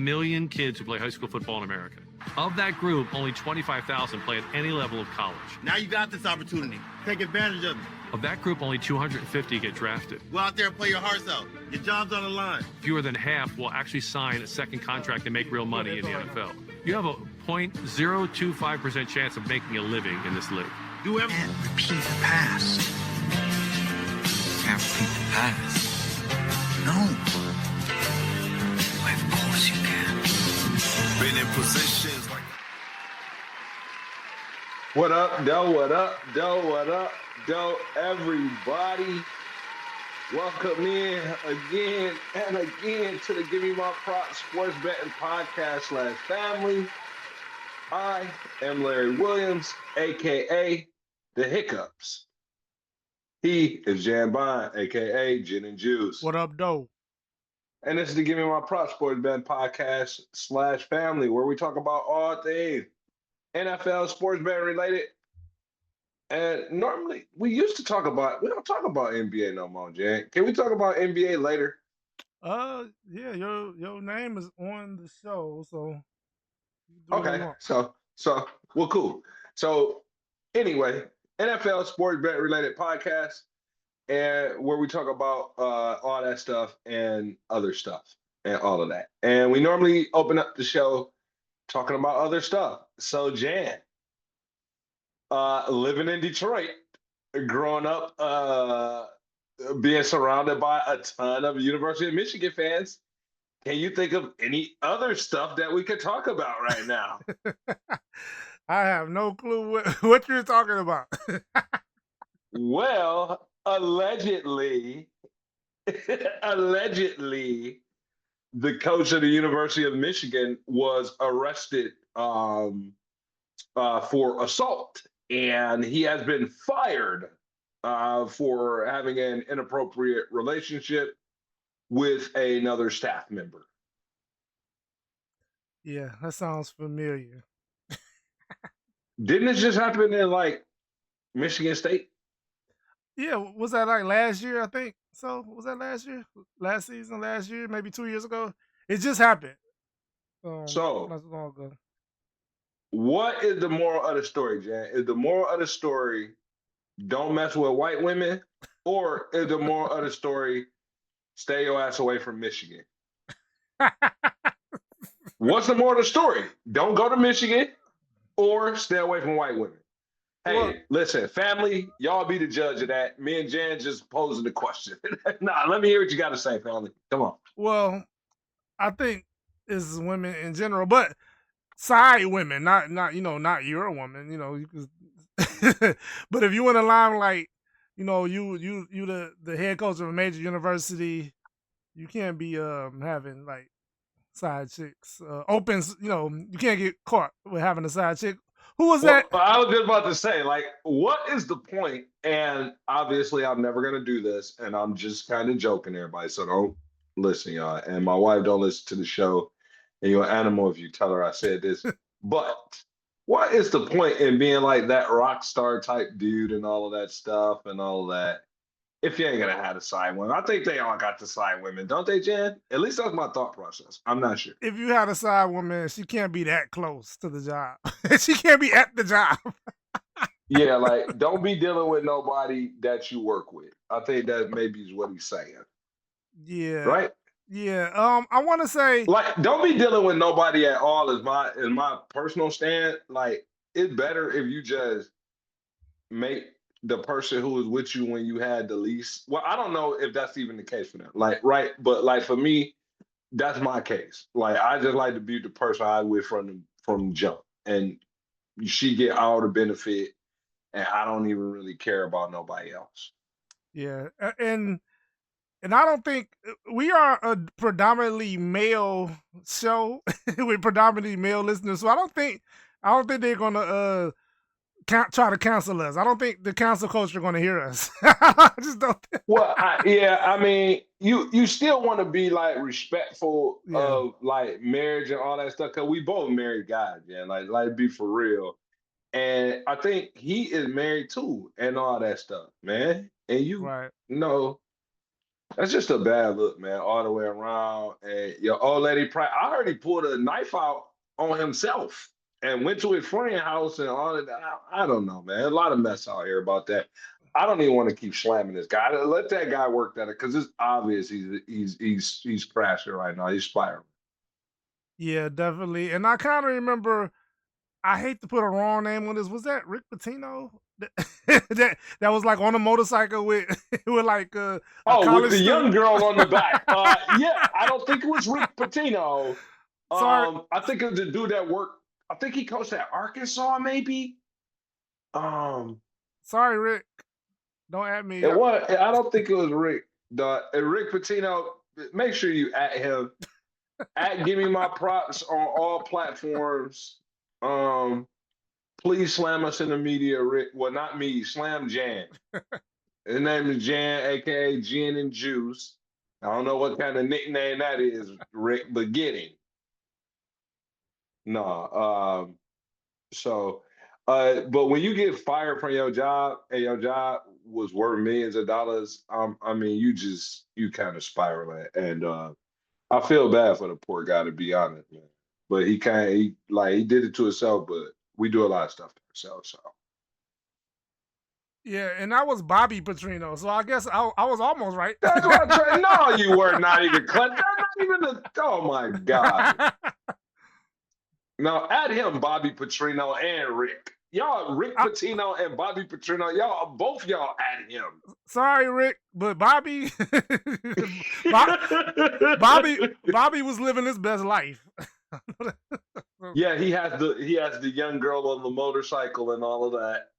million kids who play high school football in America. Of that group, only 25,000 play at any level of college. Now you got this opportunity. Take advantage of it. Of that group, only 250 get drafted. Go out there and play your hearts out. Your job's on the line. Fewer than half will actually sign a second contract and make real money in the NFL. You have a 0.025% chance of making a living in this league. Do everything. Can't repeat the past. Can't repeat the past. No. Why, of course you can. Been in positions like... What up, doe? What up, doe? What up, doe? Everybody, welcome in again and again to the Give Me My Props Sports Betting Podcast / family. I am Larry Williams, aka The Hiccups. He is Jan Bond, aka Jininjuice. What up, doe? And this is the Give Me My Props Sports Betting Podcast / family, where we talk about all things NFL sports betting related. And normally we don't talk about NBA no more, Jan. Can we talk about NBA later? Yeah, your name is on the show, so Okay. So well, cool. So anyway, NFL sports betting related podcast, and where we talk about all that stuff and other stuff and all of that. And we normally open up the show talking about other stuff. So Jan, living in Detroit, growing up, being surrounded by a ton of University of Michigan fans, can you think of any other stuff that we could talk about right now? I have no clue what you're talking about. Well, allegedly, the coach of the University of Michigan was arrested for assault, and he has been fired for having an inappropriate relationship with another staff member. Yeah, that sounds familiar. Didn't it just happen in like Michigan State? Yeah, was that like last year, I think? So, was that last year? Last season, last year, maybe 2 years ago? It just happened. So, not so long ago. what is the moral of the story, Jan? Is the moral of the story don't mess with white women? Or is the moral of the story stay your ass away from Michigan? What's the moral of the story? Don't go to Michigan or stay away from white women. Hey, listen, family, y'all be the judge of that. Me and Jan just posing the question. Nah, let me hear what you got to say, family. Come on. Well, I think it's women in general, but side women, not not your woman. You could, but if you in a limelight, you the head coach of a major university, you can't be having like side chicks, opens. You can't get caught with having a side chick. Who was that? I was just about to say, like, what is the point? And obviously, I'm never gonna do this, and I'm just kind of joking, everybody. So don't listen, y'all. And my wife don't listen to the show. And you're an animal if you tell her I said this. But what is the point in being like that rock star type dude and all of that stuff and all of that if you ain't gonna have the side women? I think they all got the side women, don't they, Jan? At least that's my thought process. I'm not sure. If you had a side woman, she can't be that close to the job. She can't be at the job. Yeah, like don't be dealing with nobody that you work with. I think that maybe is what he's saying. Yeah. Right? Yeah. I want to say, like, don't be dealing with nobody at all. Is my personal stand. Like, it's better if you just make the person who was with you when you had the least. Well, I don't know if that's even the case for them. Like, right? But like for me, that's my case. Like, I just like to be the person I with from jump, and she get all the benefit, and I don't even really care about nobody else. yeah, and I don't think we are a predominantly male show with predominantly male listeners, so I don't think they're gonna try to cancel us. I don't think the cancel culture are gonna hear us. I just don't. Well, I mean, you still want to be like respectful of like marriage and all that stuff, because we both married guys, yeah. Like be for real. And I think he is married too, and all that stuff, man. And you Right. know, That's just a bad look, man, all the way around. And your old lady, I heard he pulled a knife out on himself and went to his friend's house and all of that. I don't know, man. A lot of mess out here about that. I don't even want to keep slamming this guy. Let that guy work that because it's obvious he's crashing right now. He's spiraling. Yeah, definitely. And I kind of remember. I hate to put a wrong name on this. Was that Rick Pitino? That was like on a motorcycle with with like a Oh, with college the young student. girl on the back. Yeah, I don't think it was Rick Pitino. Sorry, I think it was the dude that worked. I think he coached at Arkansas, maybe. Um, sorry, Rick. Don't at me. it was. I don't think it was Rick. Rick Pitino. Make sure you at him. Give me my props on all platforms. Please slam us in the media, Rick. Well, not me. Slam Jan. His name is Jan, aka Gin and Juice. I don't know what kind of nickname that is, Rick, but get him. No. But when you get fired from your job and your job was worth millions of dollars, I mean, you kind of spiraling, and I feel bad for the poor guy to be honest, man. But he did it to himself. But we do a lot of stuff to ourselves, so. Yeah, and that was Bobby Petrino. So I guess I was almost right. That's what I'm trying. No, you were not even close. That's not even the. Oh my God. Now add him, Bobby Petrino and Rick. Y'all, Rick Pitino and Bobby Petrino, y'all add him. Sorry, Rick, but Bobby Bobby was living his best life. Yeah, he has the young girl on the motorcycle and all of that.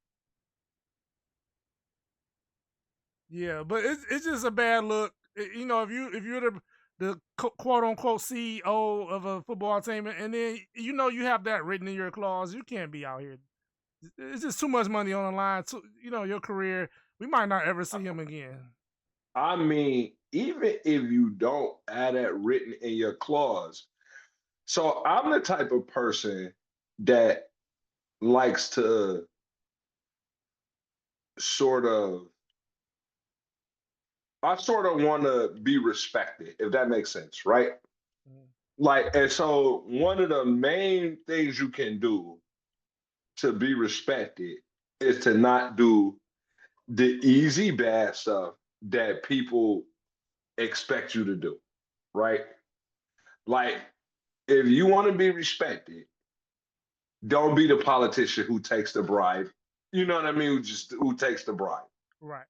Yeah, but it's just a bad look. You know, if you're the quote unquote CEO of a football team, and then you know you have that written in your clause, you can't be out here. It's just too much money on the line. You know, your career. We might not ever see him again. I mean, even if you don't add that written in your clause. So I'm the type of person that likes to sort of I sort of want to be respected, if that makes sense, right? Like, and so one of the main things you can do to be respected is to not do the easy bad stuff that people expect you to do, right? Like, if you want to be respected, don't be the politician who takes the bribe. You know what I mean? Who takes the bribe. Right.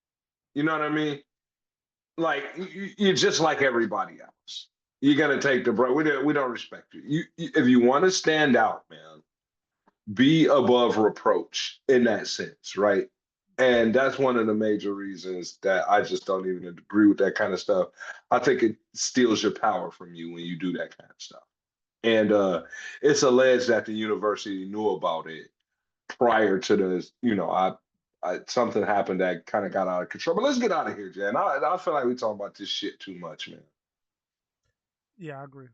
You know what I mean? Like you're just like everybody else. You're gonna take the bribe. We don't respect you. If you want to stand out, man, be above reproach in that sense, right? And that's one of the major reasons that I just don't even agree with that kind of stuff. I think it steals your power from you when you do that kind of stuff. And it's alleged that the university knew about it prior to the, something happened that kind of got out of control. But let's get out of here, Jan. I feel like we talking about this shit too much, man. Yeah, I agree.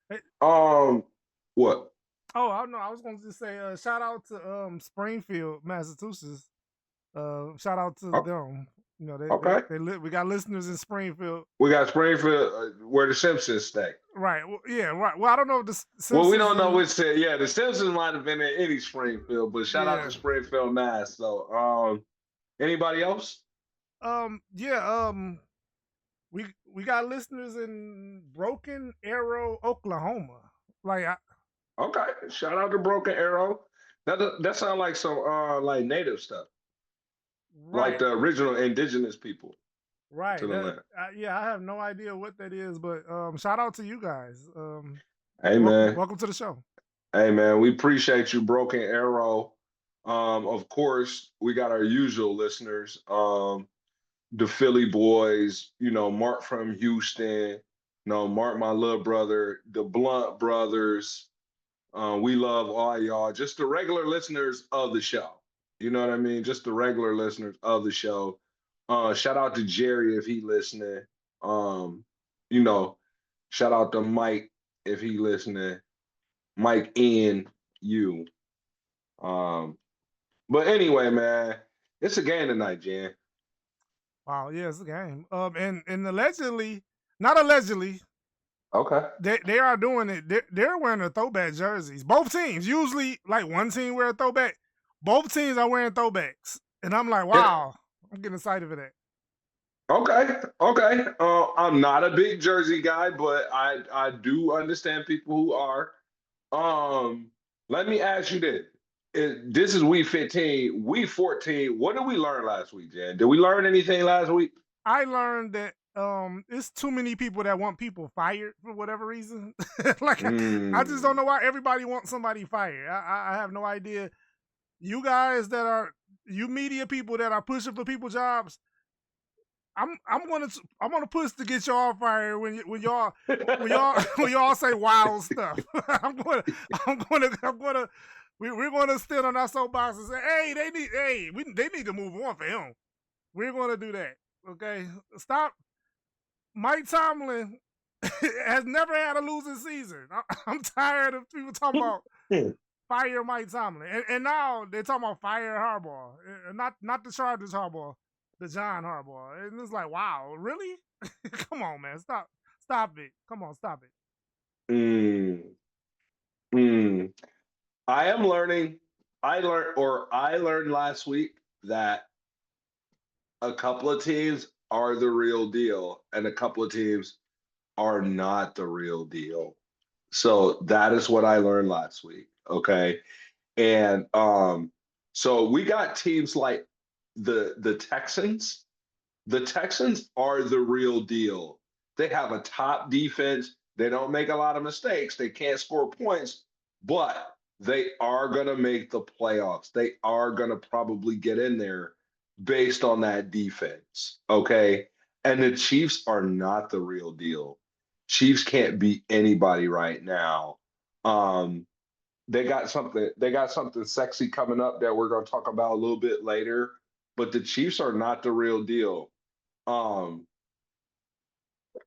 Hey, What? oh, I know. I was going to just say, shout out to Springfield, Massachusetts. Shout out to them. You know, we got listeners in Springfield. We got Springfield, where the Simpsons stay. Right. Well, yeah. Right. Well, I don't know if the Simpsons. Well, we don't know which. Yeah, the Simpsons might have been in any Springfield, but shout out to Springfield, Mass. So, anybody else? Yeah. We got listeners in Broken Arrow, Oklahoma. Okay, shout out to Broken Arrow. That sounds like some like native stuff, right. Like the original indigenous people. Right. Yeah, I have no idea what that is, but shout out to you guys. Hey man, welcome to the show. Hey man, we appreciate you, Broken Arrow. Of course, we got our usual listeners, the Philly boys. Mark from Houston. Mark, my little brother, the Blunt brothers. We love all y'all. Just the regular listeners of the show. You know what I mean? Just the regular listeners of the show. Shout out to Jerry if he listening. Shout out to Mike if he listening. Mike and you. But anyway, man, it's a game tonight, Jan. Wow, yeah, it's a game. And allegedly, not allegedly, Okay. they are doing it. They're wearing the throwback jerseys. Both teams. Usually, like one team wear a throwback. Both teams are wearing throwbacks, and I'm like, Yeah. wow, I'm getting excited for that. Okay. Okay. I'm not a big jersey guy, but I do understand people who are. Um, Let me ask you this. This is week 15, week 14. What did we learn last week, Jan? Did we learn anything last week? I learned that it's too many people that want people fired for whatever reason. Like I just don't Mm. know why everybody wants somebody fired. I have no idea. You guys that are you media people that are pushing for people jobs, I'm gonna push to get y'all fired when y'all when y'all say wild stuff. I'm gonna we're gonna stand on our soapbox and say, hey, they need to move on for him. We're gonna do that. Okay, stop. Mike Tomlin has never had a losing season. I'm tired of people talking about fire Mike Tomlin, and now they're talking about fire Harbaugh, not the Chargers Harbaugh, the John Harbaugh, and it's like, wow, really? Come on, man, stop it. Come on, stop it. Mm. Mm. I am learning. I learned last week that a couple of teams are the real deal, and a couple of teams are not the real deal. So that is what I learned last week. Okay. And so we got teams like the Texans. The Texans are the real deal. They have a top defense. They don't make a lot of mistakes. They can't score points, but they are going to make the playoffs. They are going to probably get in there based on that defense. Okay. And the Chiefs are not the real deal. Chiefs can't beat anybody right now. Um, they got something sexy coming up that we're going to talk about a little bit later, but the Chiefs are not the real deal. Um,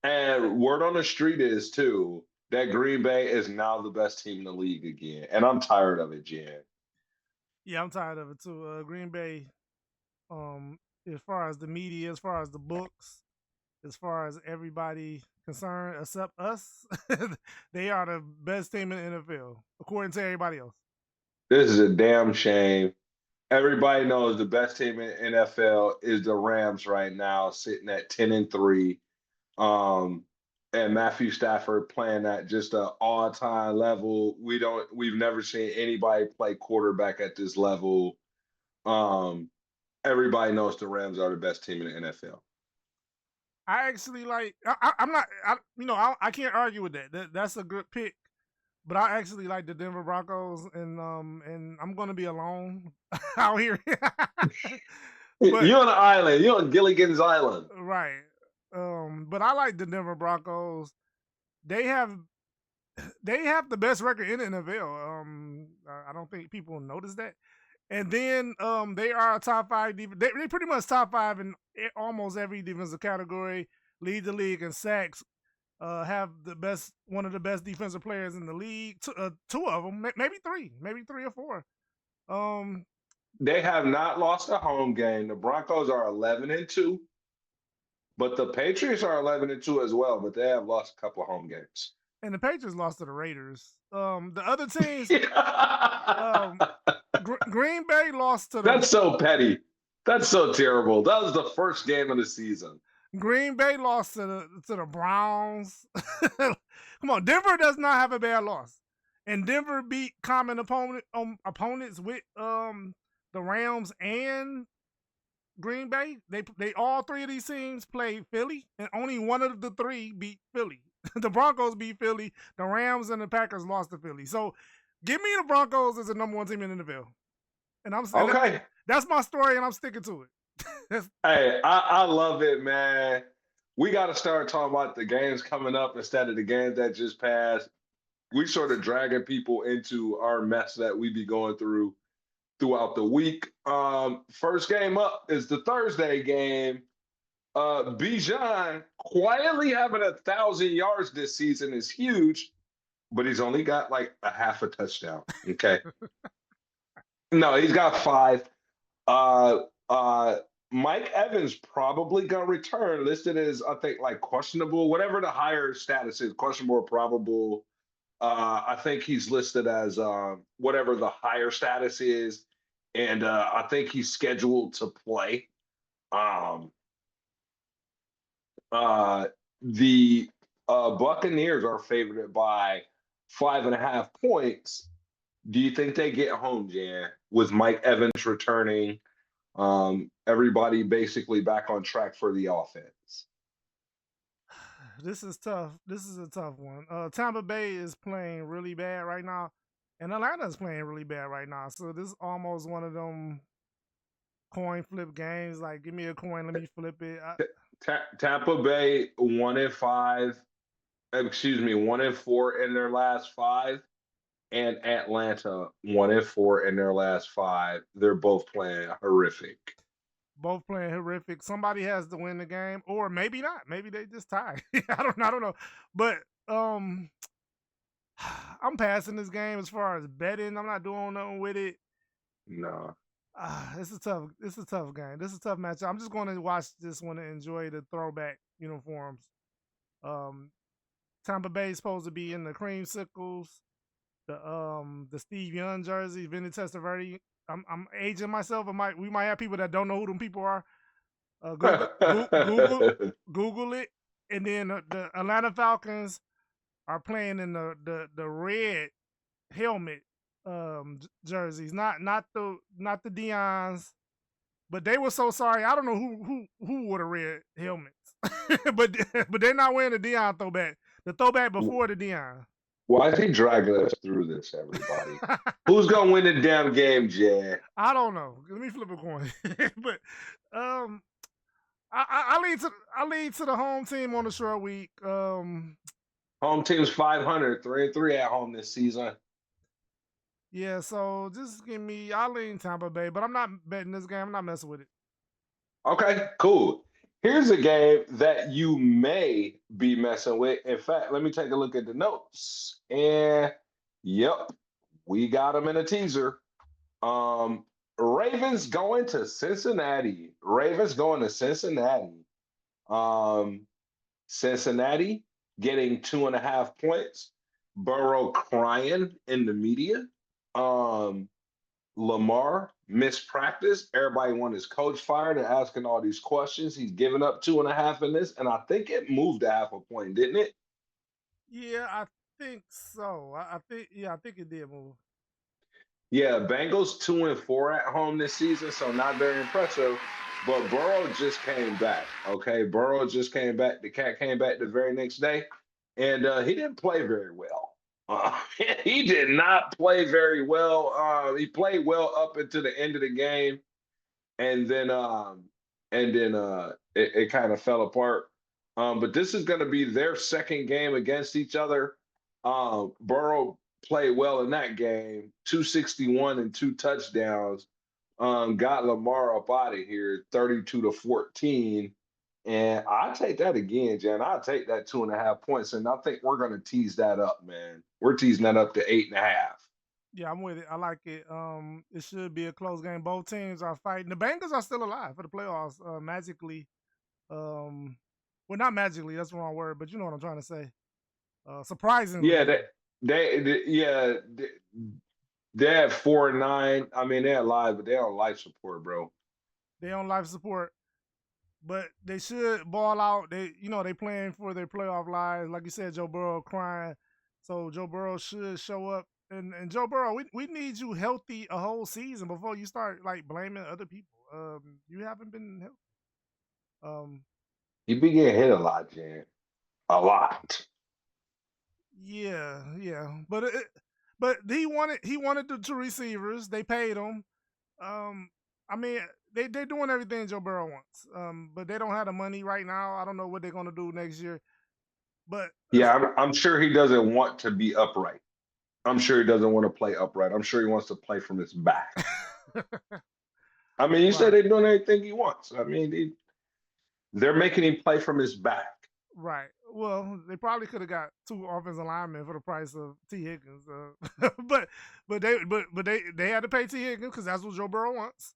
and word on the street is too that Green Bay is now the best team in the league again, and I'm tired of it, Jen. Yeah, I'm tired of it too. Green Bay, as far as the media, as far as the books, as far as everybody concerned except us, they are the best team in the NFL according to everybody else. This is a damn shame. Everybody knows the best team in NFL is the Rams right now, sitting at 10-3. Um, and Matthew Stafford playing at just an all-time level. We've never seen anybody play quarterback at this level. Um, Everybody knows the Rams are the best team in the NFL. I actually like. I'm not. I can't argue with that. That's a good pick. But I actually like the Denver Broncos, and I'm gonna be alone out here. But You're on an island. You're on Gilligan's Island. right, but I like the Denver Broncos. They have they have the best record in the NFL. I don't think people notice that. And then they are a top five. They pretty much top five in almost every defensive category. Lead the league in sacks. Have one of the best defensive players in the league. Two of them, maybe three or four. Um, They have not lost a home game. The Broncos are 11-2, but the Patriots are 11-2 as well. But they have lost a couple of home games. and the Patriots lost to the Raiders. The other teams, um, Green Bay lost to the That's so petty. That's so terrible. That was the first game of the season. Green Bay lost to the Browns. Come on, Denver does not have a bad loss, and Denver beat common opponents with the Rams and Green Bay. They all three of these teams played Philly, and only one of the three beat Philly. The Broncos beat Philly. The Rams and the Packers lost to Philly. So, give me the Broncos as the number one team in the NFL, and I'm saying Okay. that's my story, and I'm sticking to it. Hey, I love it, man. We got to start talking about the games coming up instead of the games that just passed. We sort of dragging people into our mess that we be going through throughout the week. First game up is the Thursday game. Bijan quietly having 1,000 yards this season is huge, but he's only got like a half a touchdown. Okay. No, he's got 5. Mike Evans probably gonna return, listed as I think like questionable, whatever the higher status is, questionable or probable. I think he's listed as whatever the higher status is, and I think he's scheduled to play. Um, the Buccaneers are favored by 5.5 points. Do you think they get home, Jan, with Mike Evans returning? Everybody basically back on track for the offense. This is tough. This is a tough one. Tampa Bay is playing really bad right now, and Atlanta is playing really bad right now. So this is almost one of them coin flip games. Like, give me a coin, let me flip it. Tampa Bay 1-5, excuse me, 1-4 in their last five, and Atlanta 1-4 in their last five. They're both playing horrific. Both playing horrific. Somebody has to win the game, or maybe not. Maybe they just tie. I don't know. But I'm passing this game as far as betting. I'm not doing nothing with it. No. It's a tough game. This is a tough match. I'm just going to watch this one and enjoy the throwback uniforms. Tampa Bay is supposed to be in the creamsicles, the Steve Young jersey, Vinny Testaverde. I'm aging myself. We might have people that don't know who them people are. Google it, and then the Atlanta Falcons are playing in the red helmet jerseys, not the Deion's, but they were so sorry. I don't know who wore the red helmets, but they're not wearing the Deion throwback. The throwback before the Deion. Why is he dragging us through this, everybody? Who's gonna win the damn game, Jay? I don't know. Let me flip a coin. But I lead to the home team on the short week. Home team's 500, 3-3 at home this season. Yeah, so just give me. I lean Tampa Bay, but I'm not betting this game. I'm not messing with it. Okay, cool. Here's a game that you may be messing with. In fact, let me take a look at the notes. And yep, we got them in a teaser. Ravens going to Cincinnati. Cincinnati getting 2.5 points. Burrow crying in the media. Lamar missed practice. Everybody wanted his coach fired and asking all these questions. He's given up 2.5 in this, and I think it moved a 0.5 point, didn't it? Yeah, I think so. I think it did move. Yeah, Bengals 2-4 at home this season, so not very impressive. But Burrow just came back. Okay, Burrow just came back. The cat came back the very next day, and he didn't play very well. He did not play very well. He played well up until the end of the game, and then it kind of fell apart. But this is going to be their second game against each other. Burrow played well in that game, 261 and 2 touchdowns. Got Lamar up out of here, 32-14. And I take that again, Jan. I'll take that 2.5 points, and I think we're going to tease that up, man. We're teasing that up to 8.5. Yeah, I'm with it. I like it. It should be a close game. Both teams are fighting. The Bengals are still alive for the playoffs. Magically, well, not magically. That's the wrong word, but you know what I'm trying to say. Surprisingly, Yeah, they're at 4-9. I mean, they're alive, but they're on life support, bro. They on life support. But they should ball out. They playing for their playoff lives. Like you said, Joe Burrow crying. So Joe Burrow should show up. And Joe Burrow, we need you healthy a whole season before you start like blaming other people. You haven't been healthy. You be getting hit a lot, Jan. A lot. Yeah. But he wanted the two receivers. They paid him. I mean, they're doing everything Joe Burrow wants. But they don't have the money right now. I don't know what they're gonna do next year. But yeah, I'm sure he doesn't want to be upright. I'm sure he doesn't want to play upright. I'm sure he wants to play from his back. I mean, you said they're doing everything he wants. I mean, they're making him play from his back. Right. Well, they probably could have got 2 offensive linemen for the price of T. Higgins. But they had to pay T. Higgins because that's what Joe Burrow wants.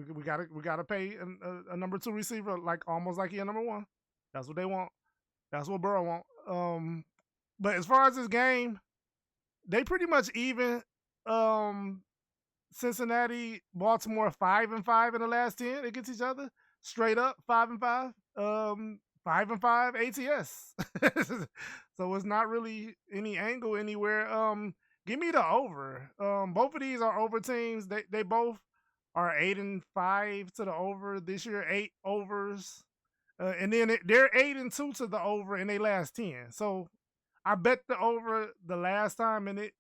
we gotta pay a number 2 receiver like almost like he a number 1. That's what they want. That's what Burrow want. But as far as this game, they pretty much even. Cincinnati, Baltimore 5-5 in the last 10 against each other. Straight up 5-5. 5-5 ATS. So it's not really any angle anywhere. Give me the over. Both of these are over teams. They both are 8-5 to the over this year. 8 overs. And then they're 8-2 to the over in their last 10. So I bet the over the last time, and it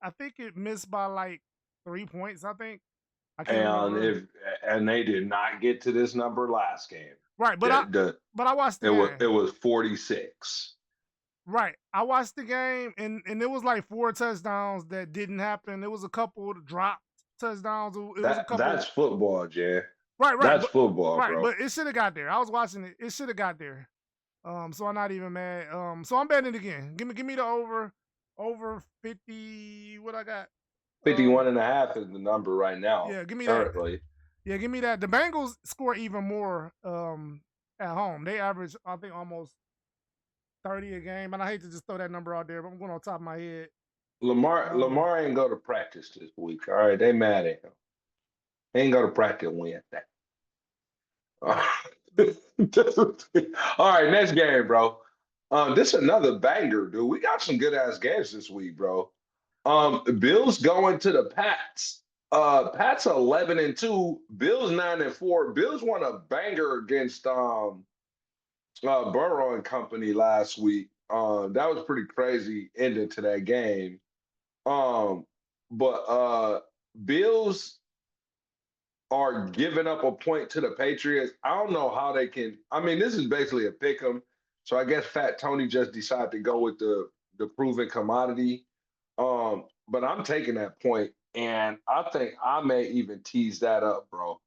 I think it missed by like 3 points. I think I can't remember. And they did not get to this number last game. Right, but I watched the game. It was 46. Right, I watched the game, and it was like 4 touchdowns that didn't happen. There was a couple dropped touchdowns. Was a couple. That's football, Jay. Right. That's football, right, bro. But it should have got there. I was watching it. It should have got there. So I'm not even mad. So I'm betting it again. Give me the over 50. What I got? 51.5 is the number right now. Yeah, give me currently. that. Yeah, give me that. The Bengals score even more at home. They average, I think, almost 30 a game. And I hate to just throw that number out there, but I'm going on top of my head. Lamar ain't go to practice this week. All right, they mad at him. He ain't go to practice Wednesday. All right, next game, bro. This is another banger, dude. We got some good ass games this week, bro. Bills going to the Pats. Pats 11-2. Bills 9-4. Bills won a banger against Burrow and company last week. That was pretty crazy ending to that game. But Bills are giving up a point to the Patriots. I don't know how they can. I mean, this is basically a pick 'em. So I guess Fat Tony just decided to go with the proven commodity. But I'm taking that point, and I think I may even tease that up, bro.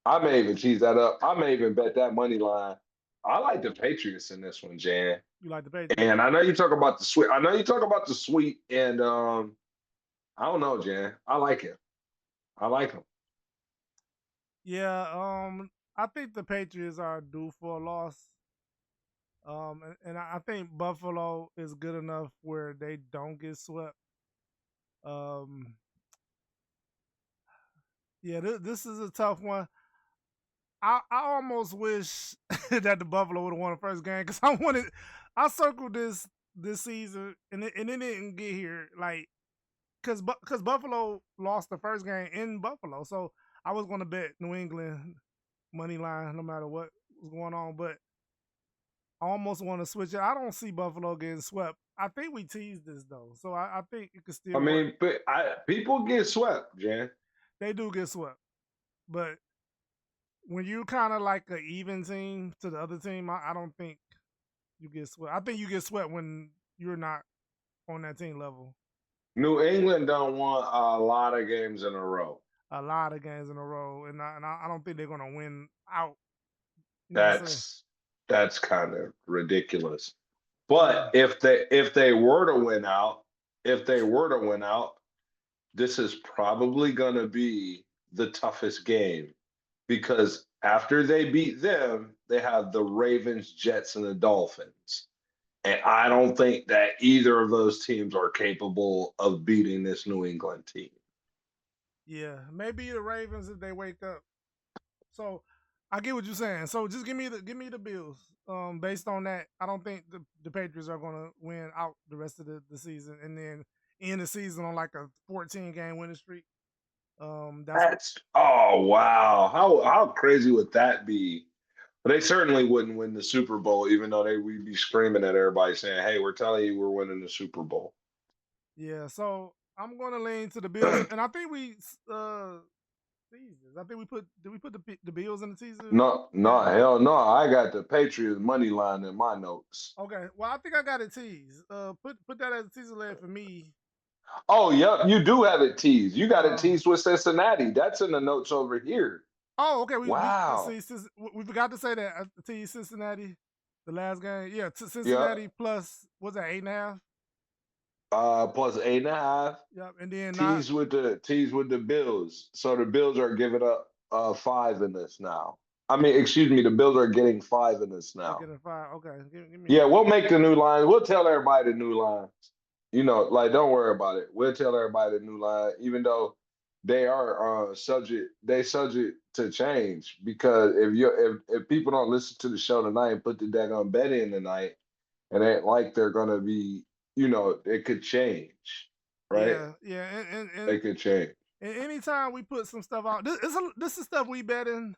I may even tease that up. I may even bet that money line. I like the Patriots in this one, Jan. You like the Patriots? And I know you talk about the sweet. I know you talk about the sweet, and I don't know, Jan. I like it. I like them. Yeah, I think the Patriots are due for a loss. And I think Buffalo is good enough where they don't get swept. Yeah, this is a tough one. I almost wish that the Buffalo would have won the first game because I circled this season and it didn't get here like because Buffalo lost the first game in Buffalo, so I was going to bet New England money line no matter what was going on, but I almost want to switch it. I don't see Buffalo getting swept. I think we teased this though, so I think it could still. I mean, but people get swept, Jan. They do get swept, but when you kind of like an even team to the other team, I don't think you get swept. I think you get swept when you're not on that team level. New England don't want a lot of games in a row. A lot of games in a row, and I don't think they're gonna win out. That's kind of ridiculous. But if they were to win out, this is probably gonna be the toughest game because after they beat them, they have the Ravens, Jets, and the Dolphins. And I don't think that either of those teams are capable of beating this New England team. Yeah, maybe the Ravens if they wake up. So I get what you're saying. So just give me the Bills. Based on that, I don't think the Patriots are gonna win out the rest of the season and then end the season on like a 14-game winning streak. That's oh wow. How crazy would that be? But they certainly wouldn't win the Super Bowl, even though we'd be screaming at everybody saying, "Hey, we're telling you we're winning the Super Bowl." Yeah, so I'm going to lean to the Bills, and I think we did we put the Bills in the teaser? No, hell no. I got the Patriots money line in my notes. Okay, well I think I got it teased. Put that as a teaser leg for me. Oh, yep, you do have it teased. You got it teased with Cincinnati. That's in the notes over here. Oh, okay. Wow. We forgot to say that. I teased Cincinnati the last game. Yeah, Cincinnati plus what's that 8.5? Plus 8.5. Yep, and then teased with the Bills. So the Bills are giving up five in this now. I mean, excuse me, the Bills are getting five in this They're now. getting 5. Okay, give me Yeah, that. we'll make the new lines. We'll tell everybody the new lines. Like don't worry about it. We'll tell everybody the new line, even though they are subject to change. Because if people don't listen to the show tonight and put the daggone bet in tonight, and ain't like they're gonna be, it could change, right? Yeah, They could change. and anytime we put some stuff out, this is stuff we bet in.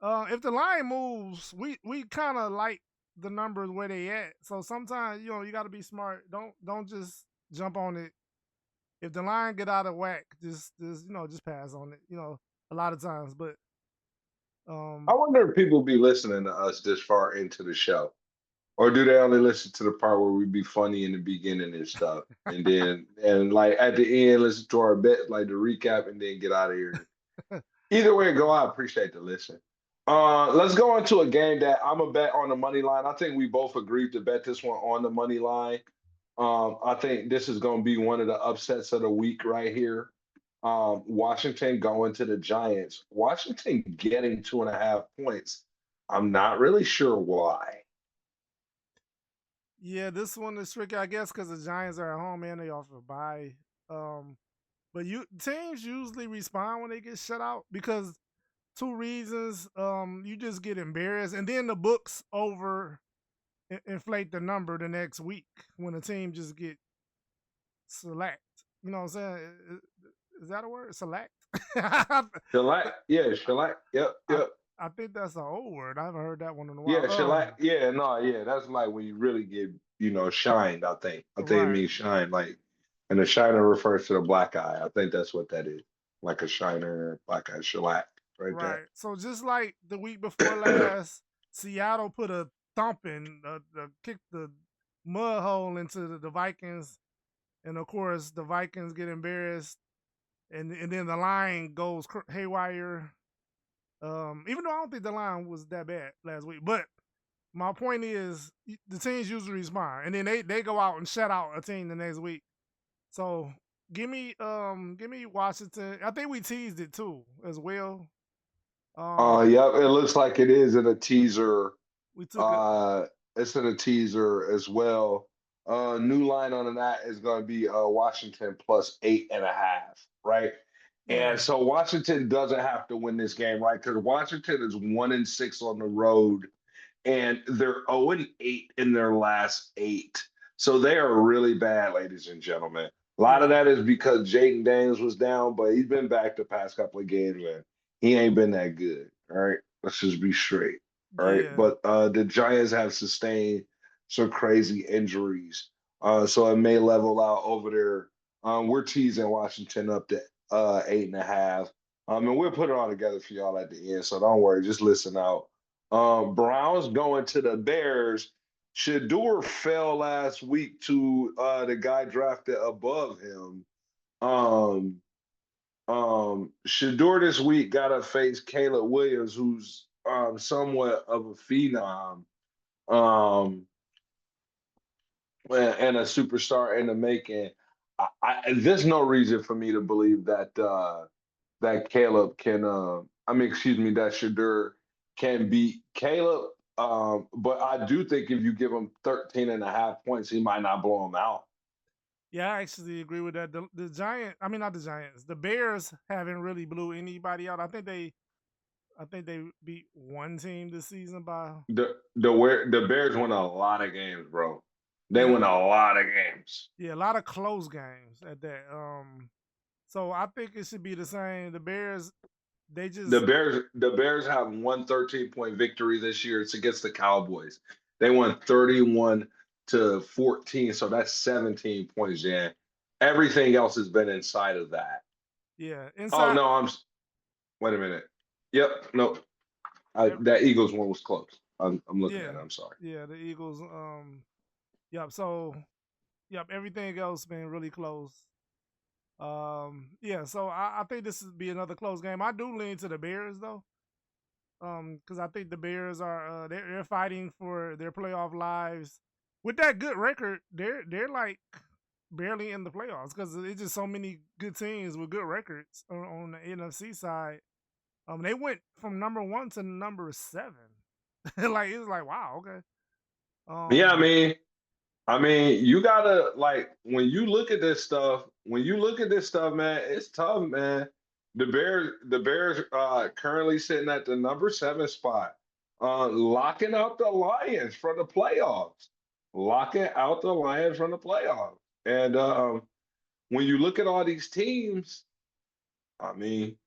If the line moves, we kind of like the numbers where they at. So sometimes you got to be smart. Don't just jump on it. If the line get out of whack, just pass on it. A lot of times, but I um, wonder if people be listening to us this far into the show. Or do they only listen to the part where we be funny in the beginning and stuff, and like at the end listen to our bet, like the recap, and then get out of here? Either way it go, I appreciate the listen. Let's go into a game that I'm a bet on the money line. I think we both agreed to bet this one on the money line. I think this is going to be one of the upsets of the week right here. Washington going to the Giants. Washington getting 2.5 points. I'm not really sure why. yeah, this one is tricky, I guess, because the Giants are at home and they offer a bye. Um, but teams usually respond when they get shut out because two reasons. You just get embarrassed, and then the books inflate the number the next week when a team just get select. You know what I'm saying? Is that a word? Select? I, Shellac, yeah, shellac. Yep, yep. I think that's an old word. I haven't heard that one in a Yeah, while. shellac. Yeah, no, yeah. That's like when you really get, shined, I think. I think it Right, means shine, like, and the shiner refers to the black eye. I think that's what that is. Like a shiner, black eye, shellac, right there. right. So just like the week before last, Seattle put a thumping, kicked the mud hole into the Vikings, and of course the Vikings get embarrassed, and then the line goes haywire. Even though I don't think the line was that bad last week, but my point is the teams usually respond, and then they go out and shut out a team the next week. So give me Washington. I think we teased it too as well. Yep, it looks like it is in a teaser. We took it. Uh, it's in a teaser as well. New line on that is going to be Washington plus 8.5, right? Yeah, And so Washington doesn't have to win this game, right? Because Washington is 1-6 on the road and they're 0-8 in their last eight. So they are really bad, ladies and gentlemen. A lot of yeah, that is because Jaden Daniels was down, but he's been back the past couple of games, man. He ain't been that good. All right. Let's just be straight. All right. yeah, But the Giants have sustained some crazy injuries. So it may level out over there. We're teasing Washington up to 8.5. And we'll put it all together for y'all at the end. So don't worry, just listen out. Browns going to the Bears. Shador fell last week to the guy drafted above him. Um, Shador this week got to face Caleb Williams, who's somewhat of a phenom um, and a superstar in the making. There's no reason for me to believe that Caleb can I mean excuse me that Shadur can beat Caleb. But I do think if you give him 13.5 points, he might not blow him out. yeah. I actually agree with that. The Giant, I mean not the Giants. The Bears haven't really blew anybody out. I think they beat one team this season by The Bears win a lot of games, bro. They win yeah, a lot of games. yeah, a lot of close games at that. So I think it should be the same. The Bears, they The just Bears the Bears have one 13-point victory this year. It's against the Cowboys. They won 31-14, so that's 17 points, Jan. Everything else has been inside of that. yeah Oh inside. no, wait a minute. Yep, no. eh, That Eagles one was close. I'm looking at Yeah, it. I'm sorry. yeah, the Eagles. Yep. So, yep, everything else been really close. Yeah. So I think this would be another close game. I do lean to the Bears though, because I think the Bears are they're fighting for their playoff lives. With that good record, they're like barely in the playoffs because it's just so many good teams with good records on the NFC side. They went from number 1 to number 7. Like it's like wow, okay. Yeah, Um, I mean, you gotta like when you look at this stuff, man, it's tough, man. The Bears currently sitting at the number 7 spot, locking out the Lions from the playoffs. Locking out the Lions from the playoffs. And when you look at all these teams, I mean,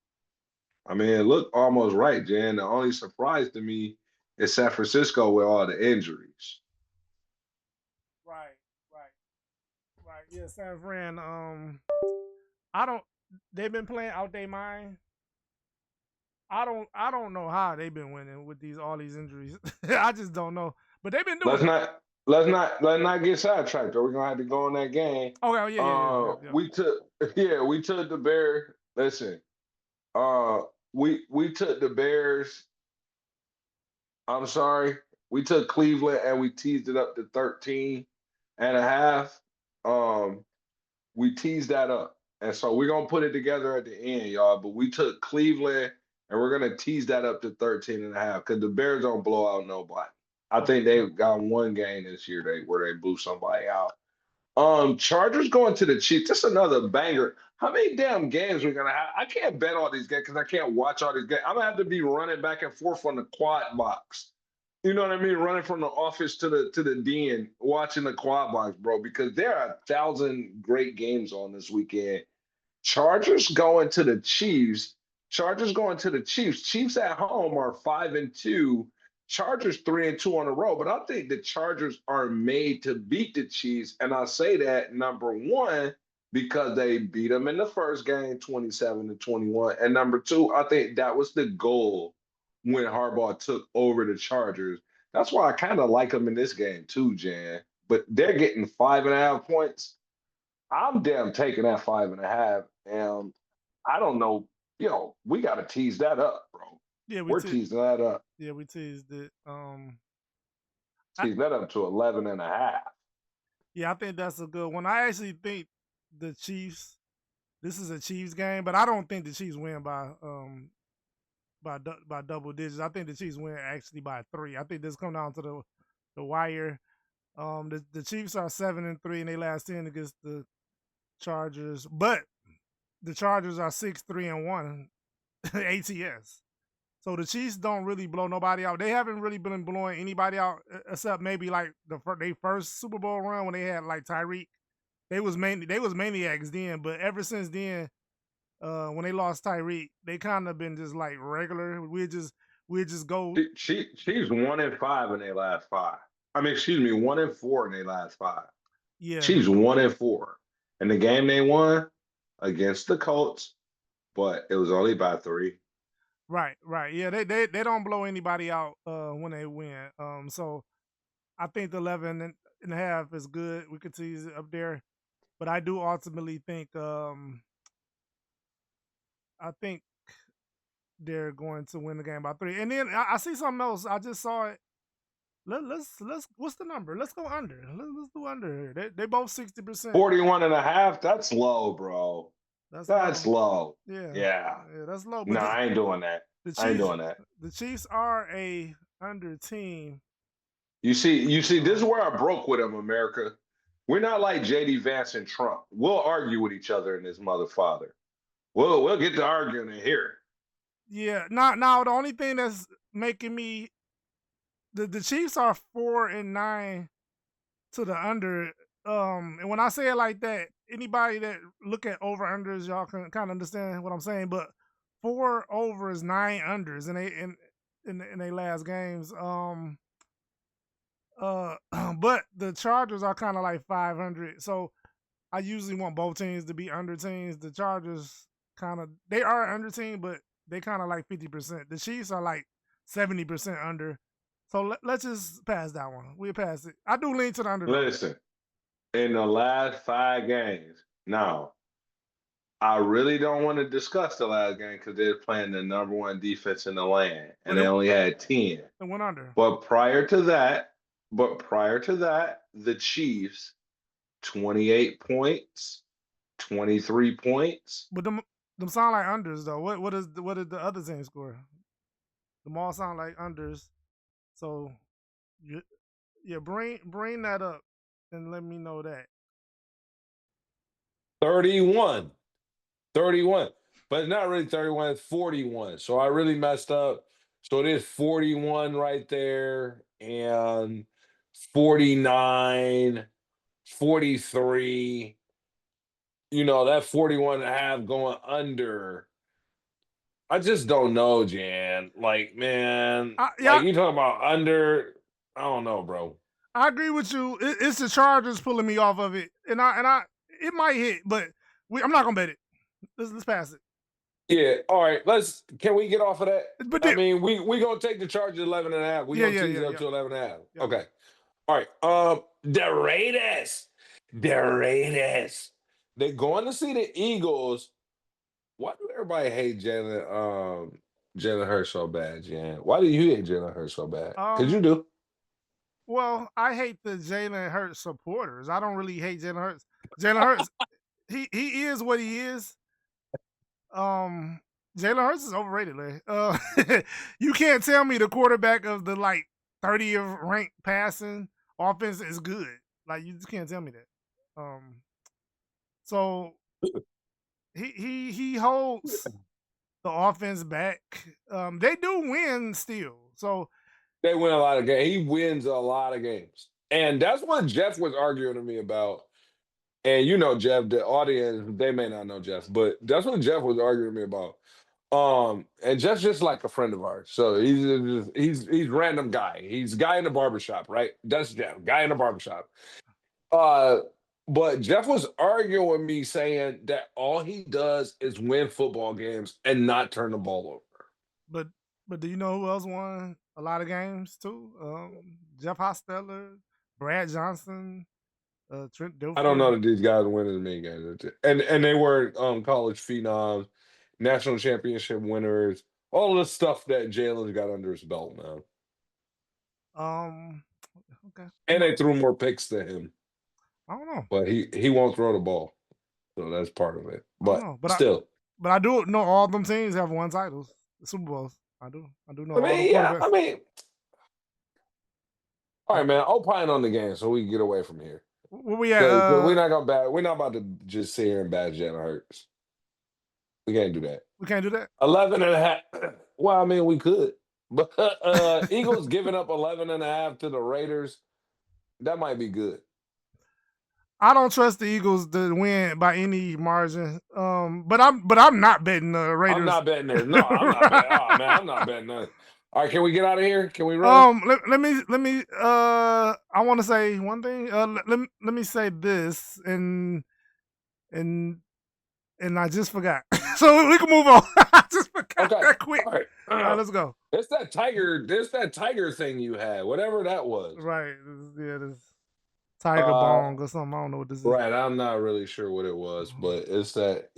it looked almost right, Jan. The only surprise to me is San Francisco with all the injuries. right, right, right. Yeah, San Fran. I don't. They've been playing out their mind. I don't know how they've been winning with all these injuries. I just don't know. But they've been Let's doing it. not let's not get sidetracked. Or we're gonna have to go on that game. Oh yeah, yeah. We took we took the Bears. Listen, uh, we took the Bears. I'm sorry, we took Cleveland and we teased it up to 13 and a half. Um, we teased that up. And so we're gonna put it together at the end, y'all. But we took Cleveland and we're gonna tease that up to 13 and a half because the Bears don't blow out nobody. I think they've got one game this year where they blew somebody out. Chargers going to the Chiefs. That's another banger. How many damn games we gonna have? I can't bet all these games because I can't watch all these games. I'm gonna have to be running back and forth on the quad box. You know what I mean? Running from the office to the den, watching the quad box, bro, because there are 1,000 great games on this weekend. Chargers going to the Chiefs. Chargers going to the Chiefs. Chiefs at home are 5-2. Chargers 3-2 on the road. But I think the Chargers are made to beat the Chiefs. And I say that number one, because they beat them in the first game 27-21. And number two, I think that was the goal when Harbaugh took over the Chargers. That's why I kind of like them in this game too, Jan. But they're getting 5.5 points. I'm damn taking that 5.5. And I don't know, we got to tease that up, bro. Yeah, We're teasing that up. yeah, we teased it. Tease that up to 11.5. Yeah, I think that's a good one. I actually think the Chiefs. This is a Chiefs game, but I don't think the Chiefs win by double digits. I think the Chiefs win actually by 3. I think this come down to the wire. The Chiefs are 7-3 in their last 10 against the Chargers, but the Chargers are 6-3-1 ATS. So the Chiefs don't really blow nobody out. They haven't really been blowing anybody out except maybe like their first Super Bowl run when they had like Tyreek. They was maniacs then, but ever since then, when they lost Tyreek, they kind of been just like regular. We just go. She's 1-5 in their last 5. I mean, excuse me, 1-4 in their last 5. Yeah, She's 1-4. And the game they won against the Colts, but it was only by 3. right. Yeah, they don't blow anybody out when they win. So I think the 11.5 is good. We could tease it up there, but I do ultimately think I think they're going to win the game by 3. And then I see something else. I just saw it. Let's what's the number? Let's go under. Let's do under. They both 60%. 41.5, that's low, bro. That's low. Yeah. That's low. No, But I ain't doing that. I ain't doing that. the Chiefs are a under team. You see, this is where I broke with them, America. We're not like JD Vance and Trump. We'll argue with each other in this mother father. We'll get to arguing in here. Yeah. Now the only thing that's making me the Chiefs are 4-9 to the under. And when I say it like that, anybody that look at over unders, y'all can kind of understand what I'm saying. But 4 overs, 9 unders in their last games. But the Chargers are kind of like 500. So I usually want both teams to be under teams. The Chargers they are under team, but they kind of like 50%. The Chiefs are like 70% under. So let's just pass that one. We'll pass it. I do lean to the under. Listen, in the last 5 games, now, I really don't want to discuss the last game because they're playing the number 1 defense in the land, and they only had 10. It went under. But prior to that, the Chiefs, 28 points, 23 points, But them Them sound like unders though. What did the other team score? Them all sound like unders. So yeah, bring that up and let me know that. 31. 31. But not really 31, it's 41. So I really messed up. So it is 41 right there and 49, 43. That 41 and a half going under. I just don't know, Jan. Like, man, Yeah, you talking about under. I don't know, bro. I agree with you. It's the Chargers pulling me off of it, and I it might hit, but I'm not gonna bet it. Let's pass it. Yeah. All right. Can we get off of that? But I mean, we gonna take the Chargers 11 and a half. We gonna tease it up to 11 and a half. Yeah. Okay. All right. The Raiders. The Raiders. They're going to see the Eagles. Why do everybody hate Jalen Hurts so bad, Jan? Why do you hate Jalen Hurts so bad? Because you do. Well, I hate the Jalen Hurts supporters. I don't really hate Jalen Hurts. Jalen Hurts, he is what he is. Jalen Hurts is overrated, man. You can't tell me the quarterback of the 30th ranked passing offense is good. Like, you just can't tell me that. So he holds the offense back. They do win still. So they win a lot of games. He wins a lot of games. And that's what Jeff was arguing to me about. And Jeff, the audience, they may not know Jeff, but that's what Jeff was arguing to me about. And Jeff's just like a friend of ours. So he's random guy. He's guy in the barbershop, right? That's Jeff, guy in the barbershop. But Jeff was arguing with me saying that all he does is win football games and not turn the ball over. But do you know who else won a lot of games too? Jeff Hosteller, Brad Johnson, Trent Dilfer. I don't know that these guys win as many games. And they were college phenoms, national championship winners, all the stuff that Jalen's got under his belt now. Okay. And they threw more picks than him. I don't know. But he won't throw the ball. So that's part of it. But still. But I do know all them teams have won titles, the Super Bowls. I do know. All right, man. Opine on the game so we can get away from here. Where we at? We're not about to just sit here and bash Jalen Hurts. We can't do that. We can't do that. 11 and a half. Well, I mean, we could. But Eagles giving up 11 and a half to the Raiders. That might be good. I don't trust the Eagles to win by any margin. But I'm not betting the Raiders. I'm not betting there. No, I'm not betting. Oh man, I'm not betting none. All right, can we get out of here? Can we run? Let me I want to say one thing. Let me say this and I just forgot. So we can move on. I just forgot that quick. All right. All right, let's go. It's that tiger thing you had, whatever that was. Right. Yeah, this tiger bong or something. I don't know what this is. Right. I'm not really sure what it was, but it's that,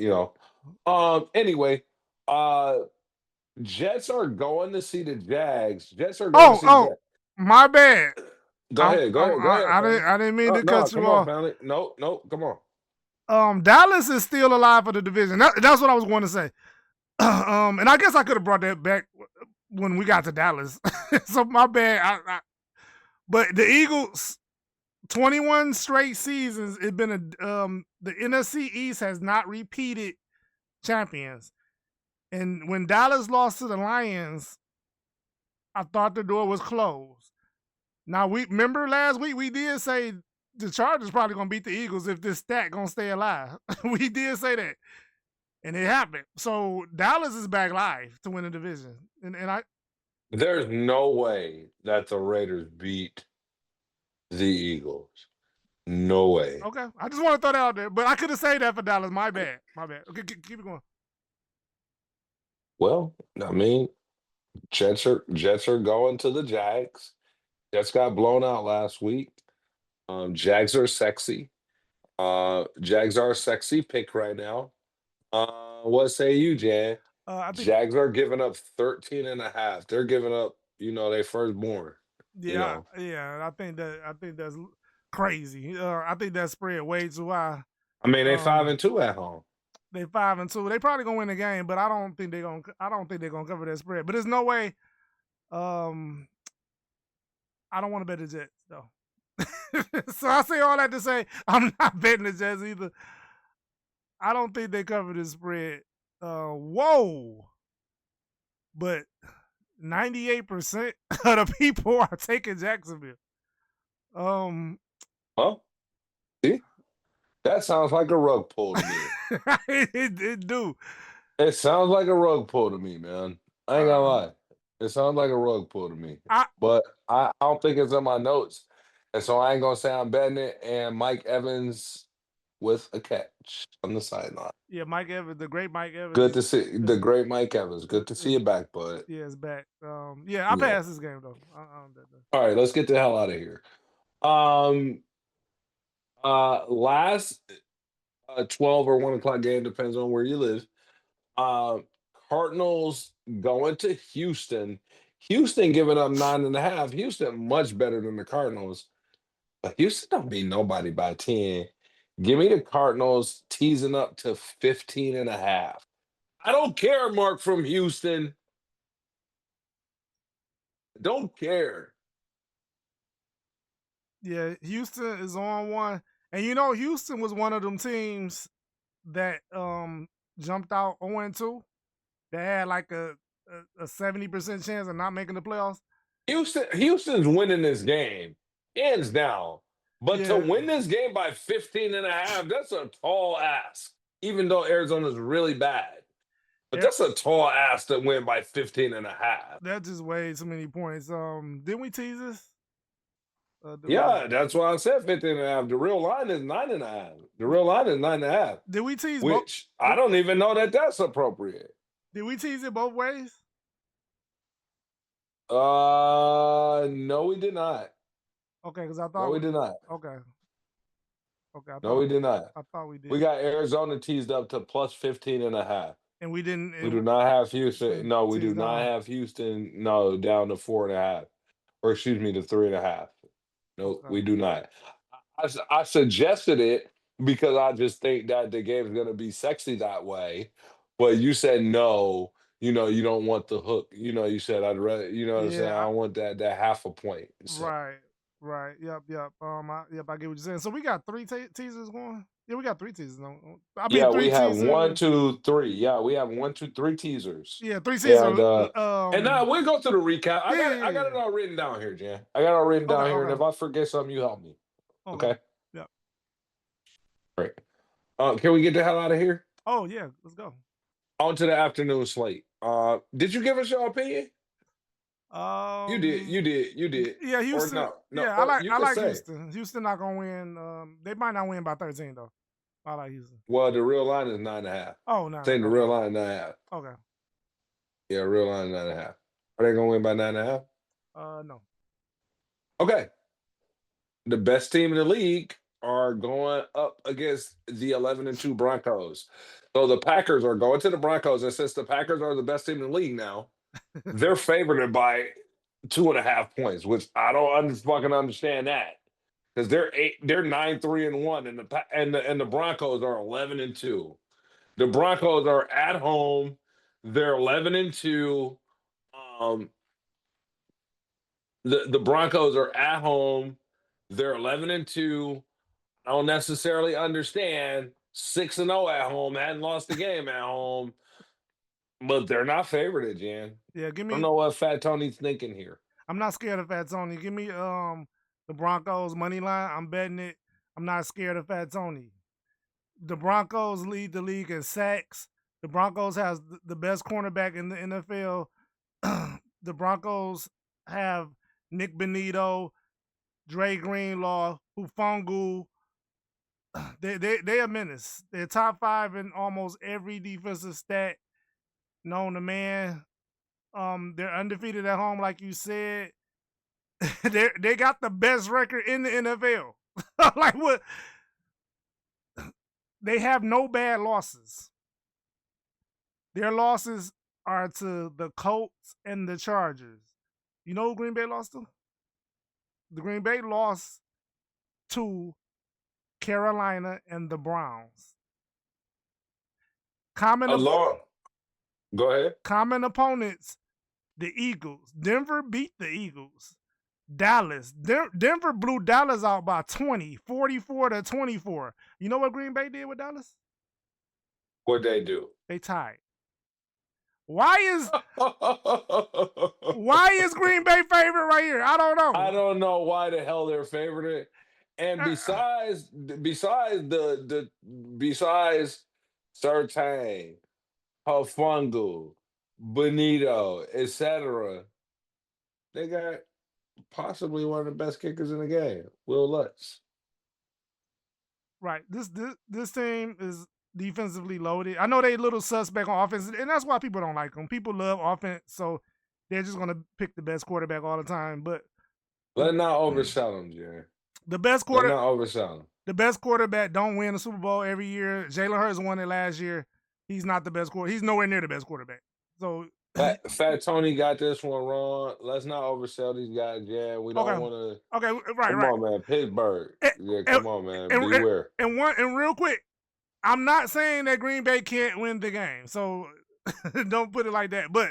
anyway, Jets are going to see the Jags. Jets are going to see the Jags. My bad. Go ahead. I didn't mean to cut you off. No, come on. Dallas is still alive for the division. That's what I was going to say. And I guess I could have brought that back when we got to Dallas. So my bad. But the Eagles, 21 straight seasons, it's been the NFC East has not repeated champions. And when Dallas lost to the Lions, I thought the door was closed. Now, we remember last week we did say the Chargers probably going to beat the Eagles if this stat going to stay alive. We did say that. And it happened. So Dallas is back live to win the division. And there's no way that the Raiders beat the Eagles. No way. Okay. I just want to throw that out there. But I could have said that for Dallas. My bad. Okay, keep it going. Well, I mean, Jets are going to the Jags. Jets got blown out last week. Jags are sexy. Jags are a sexy pick right now. What say you, Jan? Jags are giving up 13 and a half. They're giving up, their firstborn. Yeah, I think that's crazy. I think that spread way too high. I mean, they 5-2 at home. They 5-2. They probably gonna win the game, but I don't think they're gonna cover that spread. But there's no way. I don't want to bet the Jets though. So I say all that to say I'm not betting the Jets either. I don't think they cover the spread. Whoa. But 98% of the people are taking Jacksonville. Huh? See? That sounds like a rug pull to me. it do. It sounds like a rug pull to me, man. I ain't gonna lie. It sounds like a rug pull to me. I But I don't think it's in my notes. And so I ain't gonna say I'm betting it. And Mike Evans with a catch on the sideline. yeah, Mike Evans, the great Mike Evans. Good to see the great Mike Evans. Good to see you back, bud. Yeah, it's back. Yeah, I Yeah. passed this game though. I don't bet that. All right, let's get the hell out of here. Last 12 or 1 o'clock game, depends on where you live. Cardinals going to Houston. Houston giving up 9.5. Houston much better than the Cardinals. But Houston don't beat nobody by 10. Give me the Cardinals teasing up to 15.5. I don't care, Mark from Houston. Don't care. Yeah, Houston is on one. And Houston was one of them teams that jumped out 0-2. They had like a 70% chance of not making the playoffs. Houston's winning this game, hands down. But to Yeah. win this game by 15.5, that's a tall ask. Even though Arizona's really bad. But that's a tall ask to win by 15.5. That's just way too many points. Didn't we tease this? Yeah, that's why I said 15.5. The real line is 9.5. The real line is 9.5. Did we tease which I don't even know that that's appropriate. Did we tease it both ways? No, we did not. Okay, because I thought No, we did not. Okay. Okay. No, we did not. I thought we did. We got Arizona teased up to plus 15.5. And we didn't. We do not have Houston. No, we do not have Houston. No, down to 4.5, or excuse me, to 3.5. No, we do not. I suggested it because I just think that the game is going to be sexy that way. But you said no. You don't want the hook. You said I'd rather. You know what I'm saying? I want that half a point. So. Right. Yep. I get what you're saying. So we got 3 teasers going. Yeah, we got 3 teasers. We have 1, 2, 3. Yeah, we have 1, 2, 3 teasers. Yeah, 3 teasers. And now we'll go through the recap. I got it all written down here, Jan. I got it all written down here, and if I forget something, you help me. Okay. Yep. Great. Can we get the hell out of here? Oh yeah, let's go. On to the afternoon slate. Did you give us your opinion? You did. Yeah, Houston. No, yeah, I like Houston. Houston not gonna win. They might not win by 13 though. I like Houston. Well, the real line is 9.5. Oh, no. Saying the real line is 9.5. Okay. Yeah, real line is 9.5. Are they gonna win by 9.5? No. Okay. The best team in the league are going up against the 11-2 Broncos. So the Packers are going to the Broncos, and since the Packers are the best team in the league now, they're favored by 2.5 points, which I don't fucking understand that, because they're 9-3-1, and the Broncos are 11-2. The Broncos are at home. They're 11-2. The Broncos are at home. They're 11-2. I don't necessarily understand 6-0 at home. Hadn't lost the game at home. But they're not favored, Jan. Yeah, give me. I don't know what Fat Tony's thinking here. I'm not scared of Fat Tony. Give me the Broncos money line. I'm betting it. I'm not scared of Fat Tony. The Broncos lead the league in sacks. The Broncos has the best cornerback in the NFL. The Broncos have Nick Benito, Dre Greenlaw, Hufangu. They a menace. They're top 5 in almost every defensive stat known to man. They're undefeated at home, like you said. They got the best record in the NFL. Like what? They have no bad losses. Their losses are to the Colts and the Chargers. You know who Green Bay lost to? The Green Bay lost to Carolina and the Browns. Common Go ahead. common opponents, the Eagles. Denver beat the Eagles. Dallas. Denver blew Dallas out by 20, 44-24. You know what Green Bay did with Dallas? What they do? They tied. Why is Green Bay favorite right here? I don't know. I don't know why the hell they're favorite. And besides Sertain, Hufungu, Benito, etc., they got possibly one of the best kickers in the game, Will Lutz. Right. This team is defensively loaded. I know they a little suspect on offense, and that's why people don't like them. People love offense, so they're just gonna pick the best quarterback all the time. But Let's not oversell them, Jerry. the best Let's not oversell them. the best quarterback don't win the Super Bowl every year. Jalen Hurts won it last year. He's not the best quarterback. He's nowhere near the best quarterback. So Fat Tony got this one wrong. Let's not oversell these guys, Jan. We don't want to. Okay, right. Come on, man. Pittsburgh. Yeah, come on, man. Beware. And real quick, I'm not saying that Green Bay can't win the game. So don't put it like that. But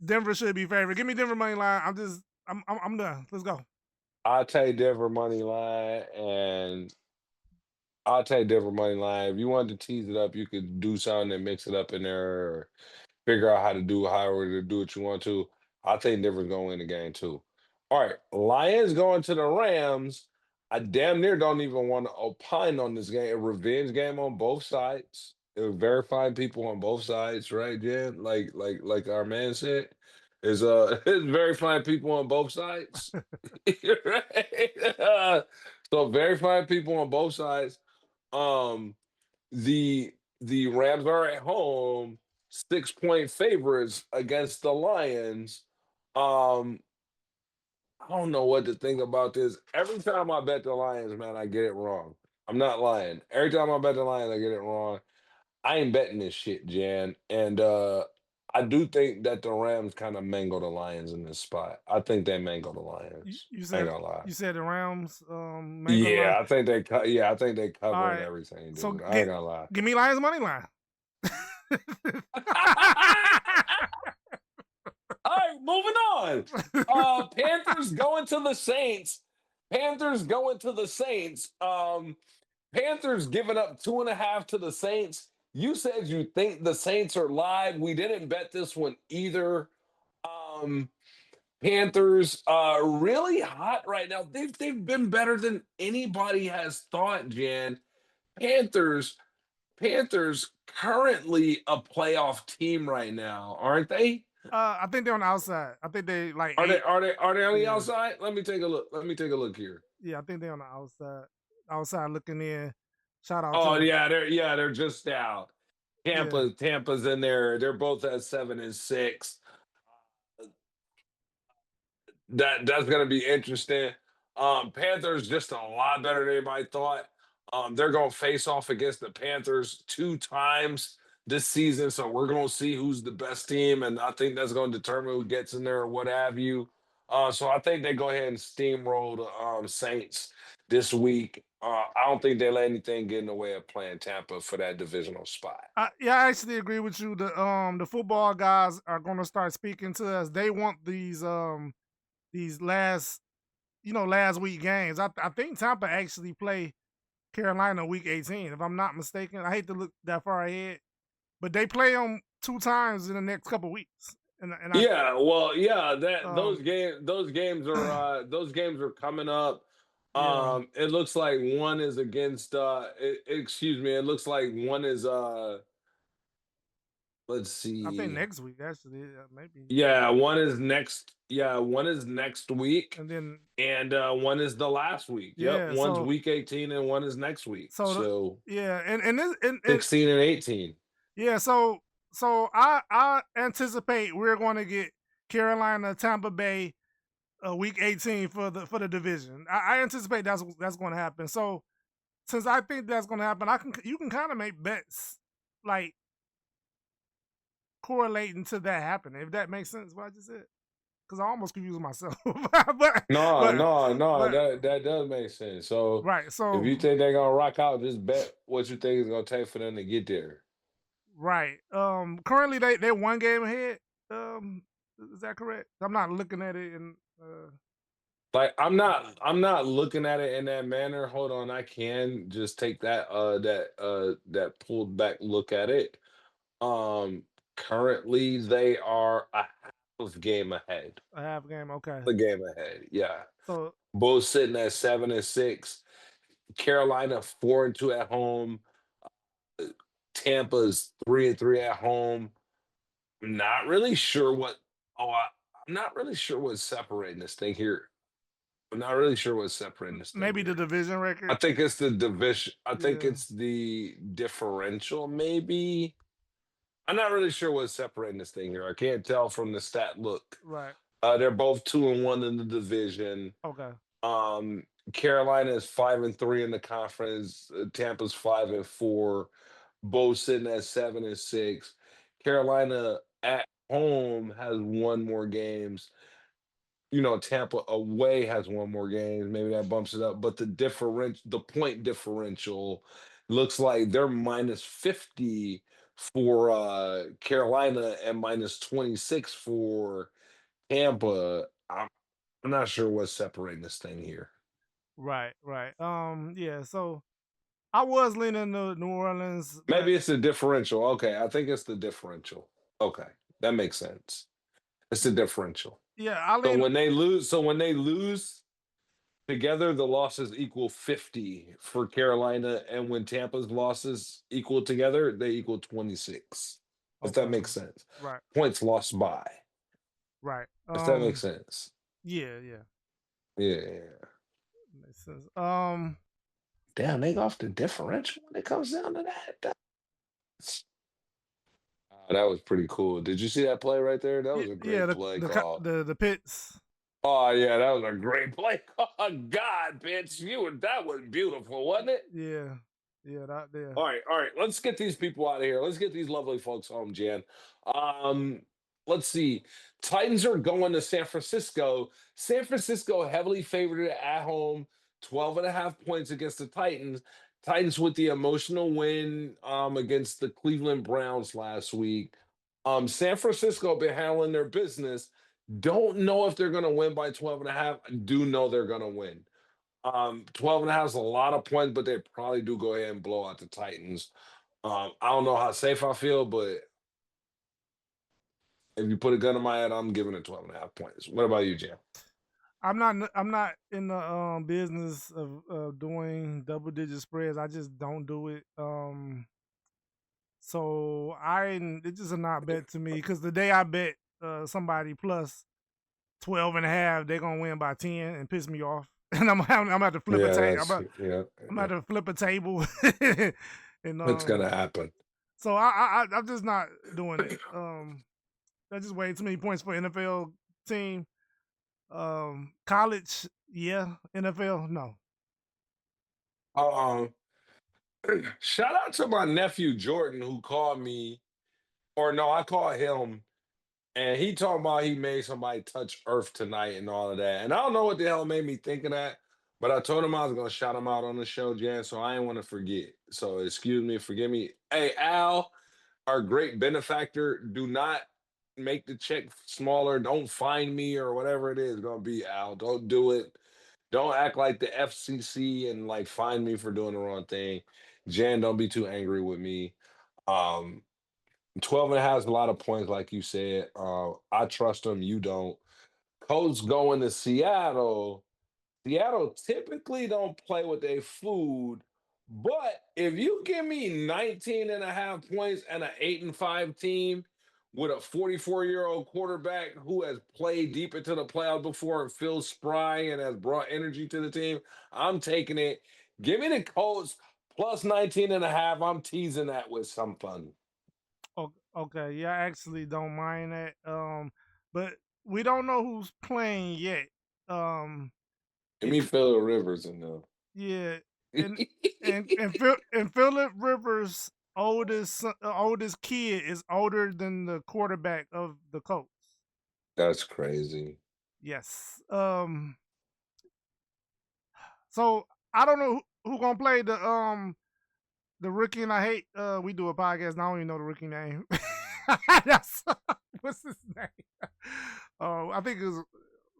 Denver should be favored. Give me Denver money line. I'm done. Let's go. I'll take Denver money line, and I'll take Denver money line. If you wanted to tease it up, you could do something and mix it up in there, or figure out however to do what you want to. I'll take Denver's going to win the game too. All right, Lions going to the Rams. I damn near don't even want to opine on this game. A revenge game on both sides. It was verifying people on both sides, right, Jen? Like our man said, is it's verifying people on both sides. Right? So verifying people on both sides. The Rams are at home, 6-point favorites against the Lions. I don't know what to think about this. Every time I bet the Lions, man, I get it wrong. I'm not lying. Every time I bet the Lions, I get it wrong. I ain't betting this shit, Jan. And I do think that the Rams kind of mangle the Lions in this spot. I think they mangle the Lions. You I ain't gonna lie. You said the Rams. Yeah, I think they cover right. everything, dude. So I ain't gonna lie. Give me Lions money line. All right, moving on. Panthers going to the Saints. Panthers giving up 2.5 to the Saints. You said you think the Saints are live. We didn't bet this one either. Panthers really hot right now. They've been better than anybody has thought, Jan. Panthers currently a playoff team right now, aren't they? I think they're on the outside. I think they like. Are they on the outside? Let me take a look here. Yeah, I think they're on the outside. Outside looking in. Shout out. Oh yeah, they're just out. Tampa's in there. They're both at 7-6. That's gonna be interesting. Panthers just a lot better than anybody thought. They're gonna face off against the Panthers 2 times this season, so we're gonna see who's the best team, and I think that's gonna determine who gets in there or what have you. So I think they go ahead and steamroll the Saints this week. I don't think they let anything get in the way of playing Tampa for that divisional spot. Yeah, I actually agree with you. The football guys are gonna start speaking to us. They want these last week games. I think Tampa actually play Carolina week 18, if I'm not mistaken. I hate to look that far ahead, but they play them 2 times in the next couple weeks. Those games are coming up. It looks like one is against it looks like one is let's see. I think next week actually, maybe. Yeah, one is next week. And then one is the last week. Yeah, Yep. One's week 18 and one is next week. So and 16 and 18. Yeah, so I anticipate we're going to get Carolina, Tampa Bay, week 18 for the division. I anticipate that's going to happen. So since I think that's going to happen, you can kind of make bets like correlating to that happening, if that makes sense. What I just said, because I almost confused myself. That does make sense. So right, so if you think they're gonna rock out, just bet what you think is gonna take for them to get there. Right. Currently they're one game ahead. Is that correct? I'm not looking at it and Like I'm not looking at it in that manner. Hold on, I can just take that pulled back look at it. Um Currently they are a half game ahead. a half game. Okay. The game ahead. Yeah. So Both sitting at 7-6. Carolina 4-2 at home. Tampa's 3-3 at home. Not really sure what I'm not really sure what's separating this thing here. I'm not really sure what's separating this thing maybe the here. division I record. think it's the division. I think Yeah. it's the differential, maybe. I'm not really sure what's separating this thing here. I can't tell from the stat look. Right. They're both 2-1 in the division. Okay. Um, Carolina is 5-3 in the conference. Tampa's 5-4. Both sitting at 7-6. Carolina at home has one more games. Tampa away has one more game. Maybe that bumps it up. But the point differential looks like they're -50 for Carolina and -26 for Tampa. I'm not sure what's separating this thing here. Right. Right. Yeah. So I was leaning to New Orleans, but Maybe it's the differential. Okay, I think it's the differential. Okay, that makes sense. It's the differential. yeah, I So lean. when they lose together, the losses equal 50 for Carolina, and when Tampa's losses equal together, they equal 26. If that Okay. makes sense. Right. Points lost by. Right. If that makes sense. Yeah. Yeah. Yeah. Makes sense. Damn, they go off the differential when it comes down to that. That was pretty cool. Did you see that play right there? That Yeah. was a Yeah. great play call. The pits. Oh yeah, that was a great play. Oh God, bitch, that was beautiful, wasn't it? Yeah. Yeah. That there. All right. Let's get these people out of here. Let's get these lovely folks home, Jan. Um, let's see. Titans are going to San Francisco. San Francisco heavily favored at home, 12.5 points against the Titans. Titans with the emotional win against the Cleveland Browns last week. San Francisco been handling their business. Don't know if they're going to win by 12.5. Do know they're going to win. 12.5 is a lot of points, but they probably do go ahead and blow out the Titans. I don't know how safe I feel, but if you put a gun in my head, I'm giving it 12.5 points. What about you, Jam? I'm not in the business of doing double digit spreads. I just don't do it. So it's just a not bet to me because the day I bet somebody plus 12 and a half, they're gonna win by 10 and piss me off. And I'm about to flip a Yeah, table. yeah, I'm yeah. about to flip a table. And It's gonna happen. so I'm just not doing it. That's just way too many points for NFL team. College, yeah. NFL, no. Um, Shout out to my nephew Jordan who called me, or no, I called him. And he talking about he made somebody touch Earth tonight and all of that. And I don't know what the hell made me think of that, but I told him I was gonna shout him out on the show, Jan. So I didn't want to forget. So excuse me, forgive me. Hey, Al, our great benefactor, do not make the check smaller. Don't find me or whatever it is gonna be, Al. Don't do it. Don't act like the FCC and like find me for doing the wrong thing. Jan, don't be too angry with me. Um, 12.5 is a lot of points, like you said. I trust them. You don't. Colts going to Seattle. Seattle typically don't play with their food, but if you give me 19.5 points and an 8-5 team with a 44-year-old quarterback who has played deep into the playoffs before and feels spry and has brought energy to the team, I'm taking it. Give me the Colts plus 19.5. I'm teasing that with some fun. Okay, yeah, I actually don't mind that. But we don't know who's playing yet. Um, Give me if Phillip Rivers in there. yeah, and and Philip Rivers' oldest kid is older than the quarterback of the Colts. That's crazy. Yes. So I don't know who gonna play the rookie and I hate. We do a podcast. And I don't even know the rookie name. What's his name? Oh, I think it was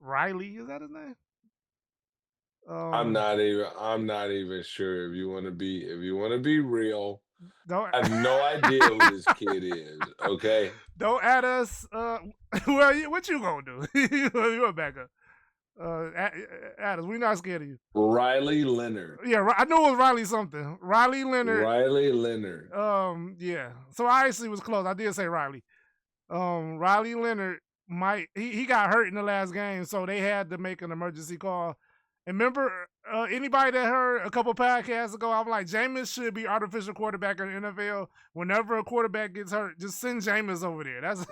Riley. Is that his name? I'm not even sure if you want to be real. Don't I have no idea who this kid is. Okay. don't add us. Well, what you gonna do? You're a backup. Add us. We're not scared of you. Riley Leonard. Yeah, I knew it was Riley something. Riley Leonard. Riley Leonard. Yeah. So I actually was close. I did say Riley. Riley Leonard he got hurt in the last game, so they had to make an emergency call. And remember, anybody that heard a couple podcasts ago, I'm like, Jameis should be artificial quarterback in the NFL. Whenever a quarterback gets hurt, just send Jameis over there. That's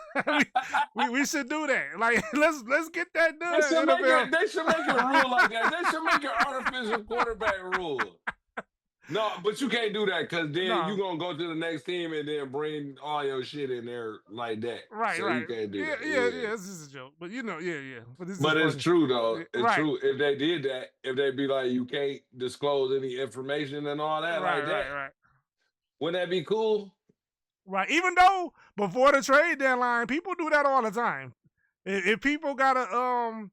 we should do that. Like, let's get that done. They should make a rule like that. They should make an artificial quarterback rule. No, but you can't do that because then you're going to go to the next team and then bring all your shit in there like that. Right, so right. You can't do that. Yeah, it's just a joke. But yeah. But it's true, though. It's true. If they did that, if they be like, you can't disclose any information and all that like that. Right. Wouldn't that be cool? Right. Even though before the trade deadline, people do that all the time. If people got to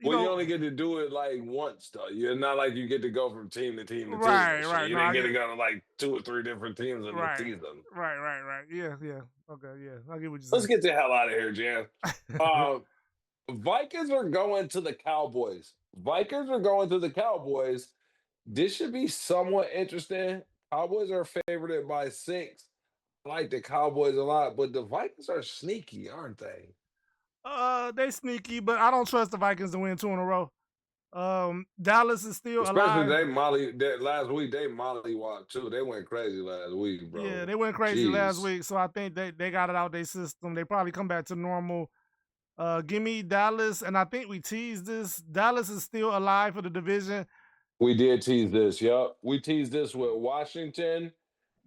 you only get to do it like once, though. You're not like you get to go from team to team to team. Right. You didn't get to go to like 2 or 3 different teams in the season. Right. Yeah. Okay, yeah. I get what you're saying. Let's get the hell out of here, Jan. Vikings are going to the Cowboys. This should be somewhat interesting. Cowboys are favored by 6. I like the Cowboys a lot, but the Vikings are sneaky, aren't they? They sneaky, but I don't trust the Vikings to win 2 in a row. Dallas is still alive. Especially last week, they mollywhopped too. They went crazy last week, bro. Yeah, they went crazy last week, so I think they got it out their system. They probably come back to normal. Give me Dallas, and I think we teased this. Dallas is still alive for the division. We did tease this, yep. We teased this with Washington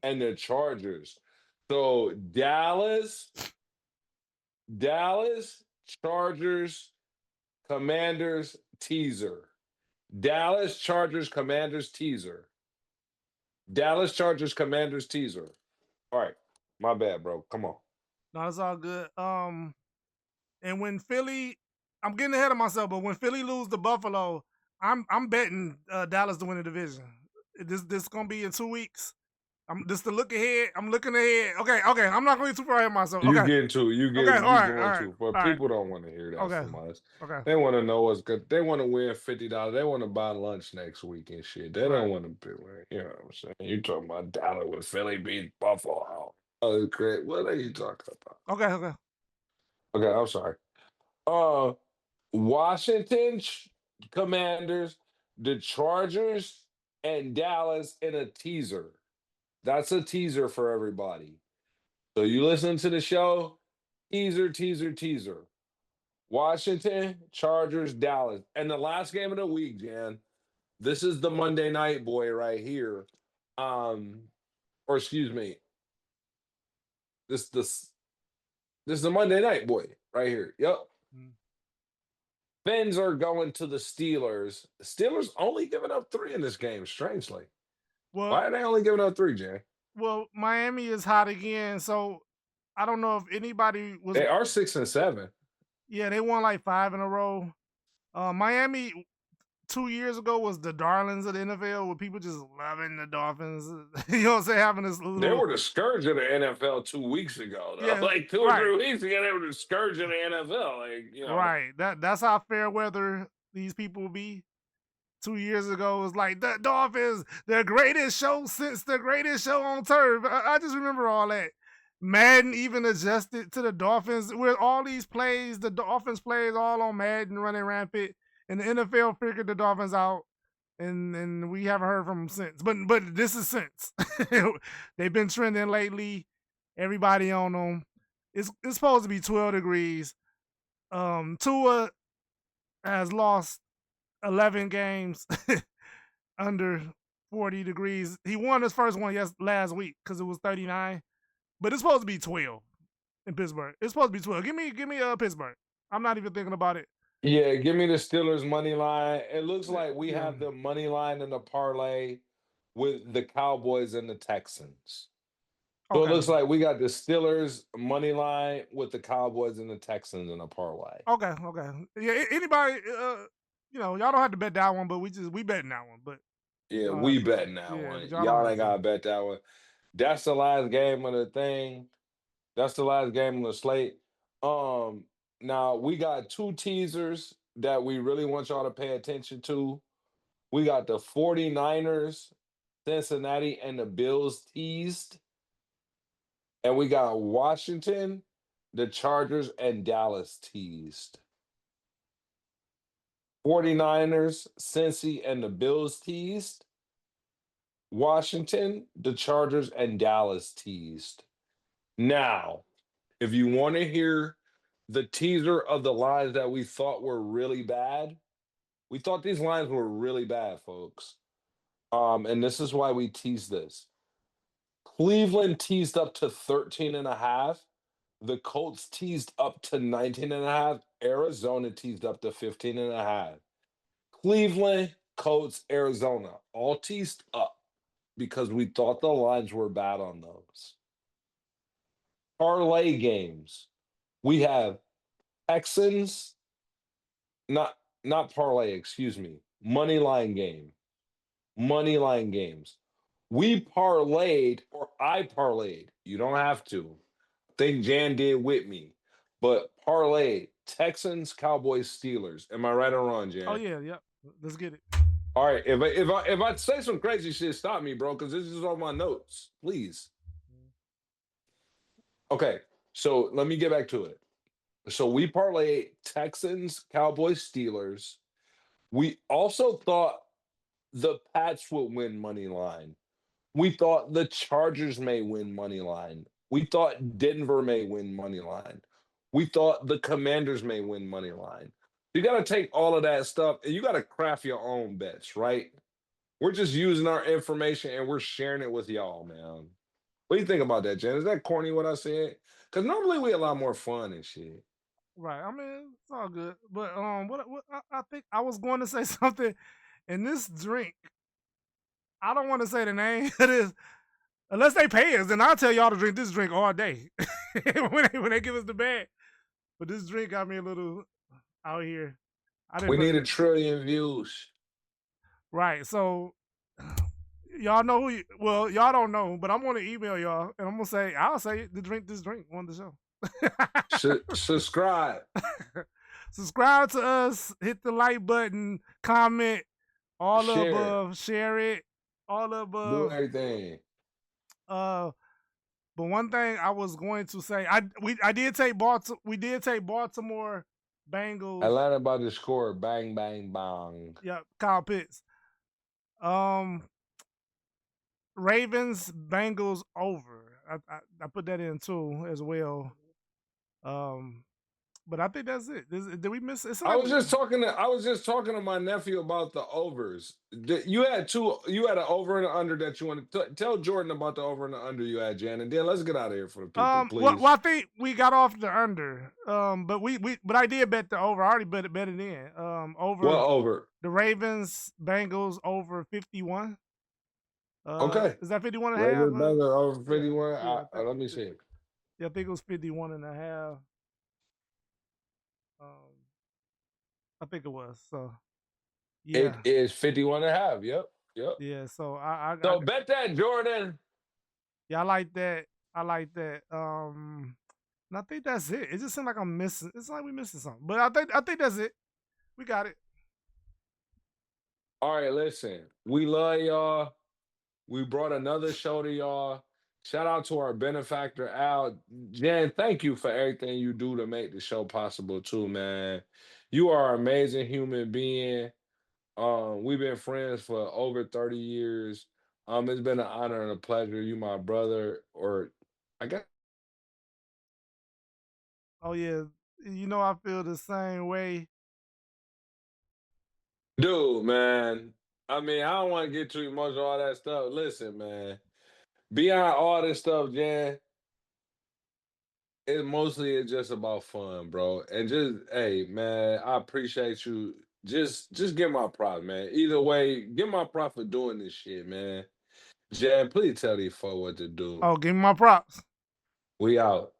and the Chargers. So Dallas, Chargers, Commanders, teaser. Dallas, Chargers, Commanders, teaser. Dallas, Chargers, Commanders, teaser. All right. My bad, bro. Come on. No, it's all good. And when Philly, I'm getting ahead of myself, but when Philly lose to Buffalo, I'm betting Dallas to win the division. This gonna be in 2 weeks. I'm just to look ahead. I'm looking ahead. Okay. I'm not going too far ahead of myself. You getting to. All right. But people don't want to hear that from us. Okay. They want to know what's good. They want to win $50. They want to buy lunch next week and shit. They don't want to be, you know what I'm saying? You talking about Dallas with Philly beat Buffalo. Oh, great. What are you talking about? Okay, I'm sorry. Washington Commanders, the Chargers, and Dallas in a teaser. That's a teaser for everybody. So you listen to the show, teaser. Washington, Chargers, Dallas. And the last game of the week, Jan, this is the Monday night boy right here. Or excuse me. This is the Monday night boy right here. Yep. Fins are going to the Steelers. The Steelers only giving up 3 in this game, strangely. Well, why are they only giving up 3, Jay? Well, Miami is hot again, so I don't know if anybody was. They are 6-7. Yeah, they won like 5 in a row. Miami 2 years ago was the darlings of the NFL, with people just loving the Dolphins. You know what I'm saying? Having this little... They were the scourge of the NFL 2 weeks ago. Though. Yeah, like 2 or 3 weeks ago, they were the scourge of the NFL. Like, you know. Right. That's how fair weather these people be. 2 years ago, it was like, the Dolphins, the greatest show since the greatest show on turf. I just remember all that. Madden even adjusted to the Dolphins with all these plays, the Dolphins plays all on Madden running rampant, and the NFL figured the Dolphins out, and we haven't heard from them since. But this is since. They've been trending lately. Everybody on them. It's supposed to be 12 degrees. Tua has lost 11 games under 40 degrees. He won his first one last week because it was 39. But it's supposed to be 12 in Pittsburgh. It's supposed to be 12. Give me Pittsburgh. I'm not even thinking about it. Yeah, give me the Steelers money line. It looks like we have the money line and the parlay with the Cowboys and the Texans. So it Okay. looks like we got the Steelers money line with the Cowboys and the Texans in a parlay. Okay. Yeah. Anybody? Y'all don't have to bet that one, but we betting that one. But Yeah, y'all we have to. betting that Yeah, one. but y'all don't Y'all have ain't to. gotta bet that one. That's the last game of the thing. That's the last game on the slate. Um, Now we got two teasers that we really want y'all to pay attention to. We got the 49ers, Cincinnati, and the Bills teased. And we got Washington, the Chargers, and Dallas teased. 49ers, Cincy, and the Bills teased. Washington, the Chargers, and Dallas teased. Now, if you want to hear the teaser of the lines that we thought were really bad, we thought these lines were really bad, folks. And this is why we teased this. Cleveland teased up to 13 and a half. The Colts teased up to 19 and a half. Arizona teased up to 15 and a half. Cleveland, Colts, Arizona, all teased up because we thought the lines were bad on those. Parlay games. We have Texans, not parlay, excuse me. Money line game. Money line games. We parlayed, or I parlayed. You don't have to. I think Jan did with me, but parlayed Texans, Cowboys, Steelers. Am I right or wrong, Oh Jan? yeah. Yep. Let's get it. All right. If I say some crazy shit, stop me, bro, because this is on my notes, please. Okay, so let me get back to it. So we parlay Texans, Cowboys, Steelers. We also thought the Pats would win money line. We thought the Chargers may win money line. We thought Denver may win money line. We thought the Commanders may win money line. You got to take all of that stuff and you got to craft your own bets, right? We're just using our information and we're sharing it with y'all, man. What do you think about that, Jen? Is that corny what I said? Because normally we a lot more fun and shit. Right. I mean, it's all good. But what I think I was going to say something. And this drink, I don't want to say the name of this. Unless they pay us, then I'll tell y'all to drink this drink all day when they give us the bag. But this drink got me a little out here. I didn't We put need 1 trillion views. right. So y'all know well, y'all don't know, but I'm gonna email y'all and I'm gonna say I'll say to drink this drink on the show. Subscribe. Subscribe to us, hit the like button, comment, all the Share. above, share it, all the Do above. everything. But one thing I was going to say, we did take Baltimore Bengals. Atlanta about to score. Bang, bang, bang. Yeah, Kyle Pitts. Ravens Bengals over. I put that in too as well. But I think that's it. Did we miss it? I was just talking to my nephew about the overs. You had an over and an under that you want to tell Jordan about the over and the under you had, Jan, and then let's get out of here for the people, please. Well, I think we got off the under. But I did bet the over. I already bet it in. Over. Well, over. The Ravens Bengals over 51. Okay. Is that 51 and a half? Ravens Bengals over 51. Yeah, Let me see. Yeah, I think it was 51 and a half. I think it was. So yeah. It is 51 and a half. Yep. Yeah, so So bet that, Jordan. Yeah, I like that. And I think that's it. It just seems like I'm missing. It's like we missing something. But I think that's it. We got it. All right, listen. We love y'all. We brought another show to y'all. Shout out to our benefactor, Al. Jan, thank you for everything you do to make the show possible, too, man. You are an amazing human being. We've been friends for over 30 years. It's been an honor and a pleasure. You my brother, or I guess. Oh yeah. I feel the same way. Dude, man. I mean, I don't want to get too emotional, all that stuff. Listen, man. Beyond all this stuff, Jan, it mostly is just about fun, bro. And just, hey, man, I appreciate you. Just give my props, man. Either way, give my props for doing this shit, man. Jan, please tell these folks what to do. Oh, give me my props. We out.